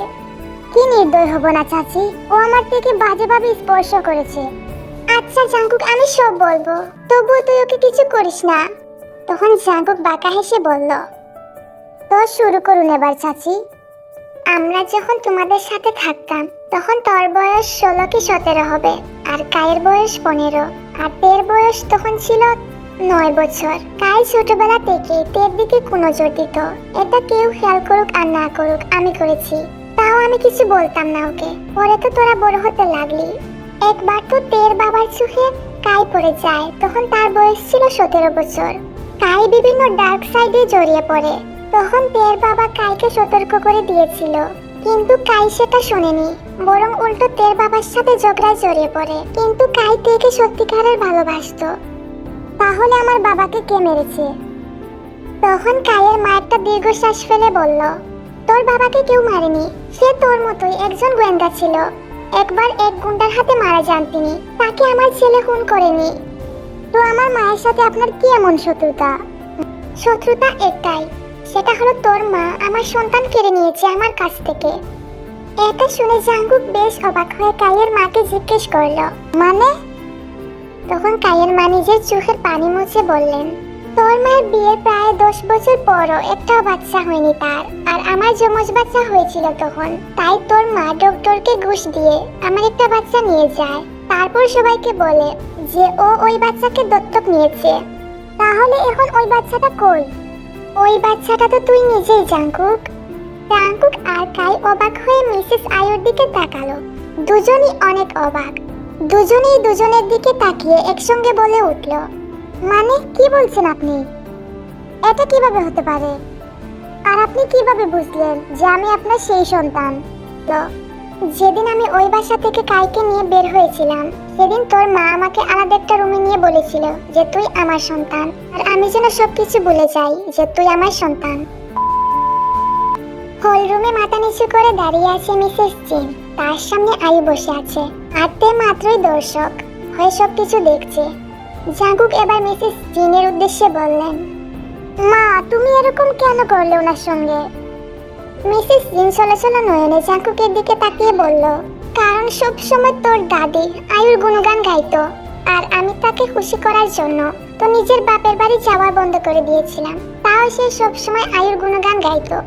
কি নির্দয় হব না চাচি, ও আমার থেকে বাজেভাবে স্পর্শ করেছে। আচ্ছা জাঙ্কুক, আমি সব বলবো, তবুও তুই ওকে কিছু করিস না। তখন জাঙ্কুক বাঁকা হেসে বলল, তো শুরু করুন এবার চাচি। আমরা যখন তোমাদের সাথে থাকতাম তখন তোর বয়স 16 কি 17 হবে, আর কায়ের বয়স 15, আর তের বয়স তখন ছিল 9 বছর। কাই ছোটবেলা থেকে তের দিকে কোনো জোর দিত। এটা কেউ খেয়াল করুক আর না করুক, আমি করেছি, তাও আমি কিছু বলতাম না ওকে। পরে তো তোরা বড় হতে লাগলি। একবার তো তের বাবার চোখে কাই পড়ে যায়, তখন তার বয়স ছিল 17 বছর। কাই বিভিন্ন ডার্ক সাইডে জড়িয়ে পড়ে, তখন তের বাবা কাইকে সতর্ক করে দিয়েছিল, কিন্তু কাই সেটা শোনেনি, বরং উল্টো তের বাবার সাথে ঝগড়ায় জড়িয়ে পড়ে। কিন্তু কাই তেকে সত্যিকারের ভালোবাসতো। তাহলে আমার বাবাকে কে মেরেছে? তখন কাইয়ের মা একটা দীর্ঘশ্বাস ফেলে বলল, তোর বাবাকে কেউ মারেনি, সে তোর মতোই একজন গোয়েন্দা ছিল। একবার এক গুন্ডার হাতে মারা যান তিনি, তাকে আমার ছেলে খুন করেনি। তো আমার মায়ের সাথে আপনার কি এমন শত্রুতা? শত্রুতা একটাই, সেটা হলো তোর মা আমার সন্তান কেড়ে নিয়েছে আমার কাছ থেকে। এটা শুনে জাঙ্কুক বেশ অবাক হয়ে কাইয়ের মাকে জিজ্ঞেস করলো, মানে? তখন কাইয়ের মা নিজের চোখের পানি মুছে বললেন, তোর মায়ের বিয়ের প্রায় 10 বছর পরও একটাও বাচ্চা হয়নি তার, আর আমার যমজ বাচ্চা হয়েছিল তখন। তাই তোর মা ডক্টরকে ঘুষ দিয়ে আমার একটা বাচ্চা নিয়ে যায়, তারপর সবাইকে বলে যে ও ওই বাচ্চাকে দত্তক নিয়েছে। তাহলে এখন ওই বাচ্চাটা কই? ওই বাচ্চাটা তো তুই নিজেই জাঙ্কুক। জাঙ্কুক আর কাই অবাক হয়ে মিসেস আয়ুর দিকে তাকালো। দুজনই অনেক অবাক। দুজনেই দুজনের দিকে তাকিয়ে একসঙ্গে বলে উঠল, মানে কি বলছেন আপনি? এটা কিভাবে হতে পারে? আর আপনি কিভাবে বুঝলেন যে আমি আপনার সেই সন্তান? যেদিন আমি ওই বাসা থেকে কাইকে নিয়ে বের হয়েছিলাম, সেদিন তোর মা আমাকে আলাদা একটা রুমে নিয়ে বলেছিল যে তুই আমার সন্তান, আর আমি যেন সবকিছু ভুলে যাই যে তুই আমার সন্তান। হল রুমে মাথা নিচু করে দাঁড়িয়ে আছে মিসেস জিন, তার সামনে আয়ু বসে আছে, আর তে মাত্রই দর্শক হয়ে সবকিছু দেখছে। জাঙ্কুক এবার মিসেস জিনের উদ্দেশ্যে বললেন, মা তুমি এরকম কেন করলে ওনার সঙ্গে? মিসেস জিন চলাচলা নয়নে জাঙ্কুকের দিকে তাকিয়ে বলল, কারণ সব সময় তোর দাদি আয়ুর গুণগান গাইতো, আর আমি তাকে খুশি করার জন্য তো নিজের বাপের বাড়ি যাওয়া বন্ধ করে দিয়েছিলাম, তাও সে সব সময় আয়ুর গুণগান গাইতো,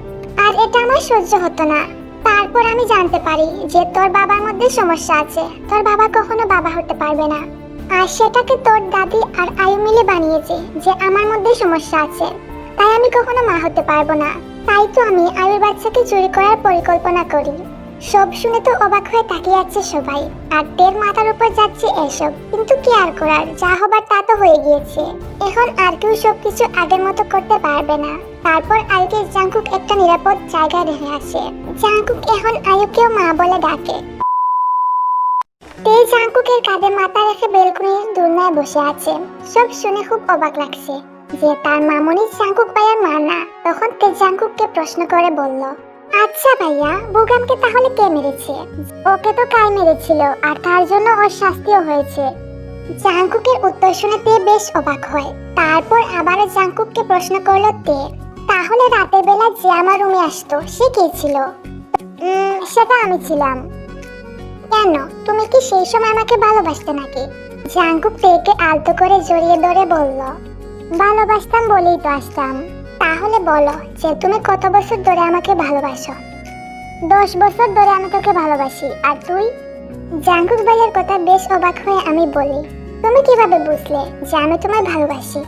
আর এটা আমার সহ্য হতো না। তারপর আমি জানতে পারি যে তোর বাবার মধ্যে সমস্যা আছে, তোর বাবা কখনো বাবা হতে পারবে না, আর সেটাকে তোর দাদি আর আয়ু মিলে বানিয়েছে যে আমার মধ্যে সমস্যা আছে, তাই আমি কখনো মা হতে পারবো না। তাই তো আমি আয়ুর বাচ্চাকে চুরি করার পরিকল্পনা করি। সব শুনে তো অবাক হয়ে তাকিয়ে আছে সবাই, আর তের মাথার উপর যাচ্ছে এসব, কিন্তু কি আর করার, যা হবার তা তো হয়ে গিয়েছে। এখন আর কেউ সবকিছু আগের মতো করতে পারবে না। তারপর আয়ুকে জাঙ্কুক একটা নিরাপদ জায়গায় রেখে আসে। জাঙ্কুক এখন আয়ুকেও মা বলে ডাকে। তে জাঙ্কুকের কাঁধে মাথা রেখে বেলকনির দোলনায় বসে আছে। সব শুনে খুব অবাক লাগছে যে তার মামনি জাঙ্কুক ভাইয়ার মা না। তখন তে জাঙ্কুককে প্রশ্ন করে বলল, আচ্ছা ভাইয়া, বুগামকে তাহলে কে মেরেছে? ওকে তো কাই মেরেছিল, আর তার জন্য ওর শাস্তিও হয়েছে। জাঙ্কুকের উত্তর শুনে তে বেশ অবাক হয়। তারপর আবারও জাঙ্কুককে প্রশ্ন করলো তে, তাহলে রাতের বেলা যে আমার রুমে আসতো সে কে ছিল? সেটা আমি ছিলাম। কেন, তুমি কি সেই সময় আমাকে ভালোবাসতে নাকি? জাঙ্কুক তেকে আলতো করে জড়িয়ে ধরে বলল, ভালোবাসতাম বলেই তো আসতাম। তাহলে বলো যে তুমি কত বছর ধরে আমাকে ভালোবাসো? 10 বছর ধরে আমি তোকে ভালোবাসি। আর তুই? জাঙ্কুক ভাইয়ের কথা বেশ অবাক হয়ে আমি বলি, তুমি কিভাবে বুঝলে যে আমি তোমায় ভালোবাসি?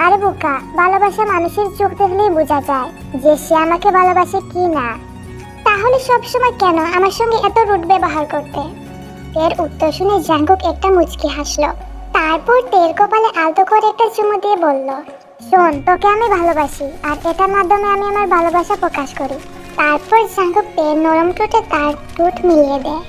আরে বোকা, ভালোবাসা মানুষের চোখ দেখলেই বোঝা যায় যে সে আমাকে ভালোবাসে কি না। তাহলে সবসময় কেন আমার সঙ্গে এত রুড ব্যবহার করতে? এর উত্তর শুনে জাঙ্কুক একটা মুচকি হাসলো। তারপর তের কপালে আলতো করে একটা চুমু দিয়ে বলল, শোন, তোকে আমি ভালোবাসি আর এটার মাধ্যমে আমি আমার ভালোবাসা প্রকাশ করি। তারপর জাঙ্কুক তের নরম ঠোঁটে তার ঠোঁট মিলিয়ে দেয়।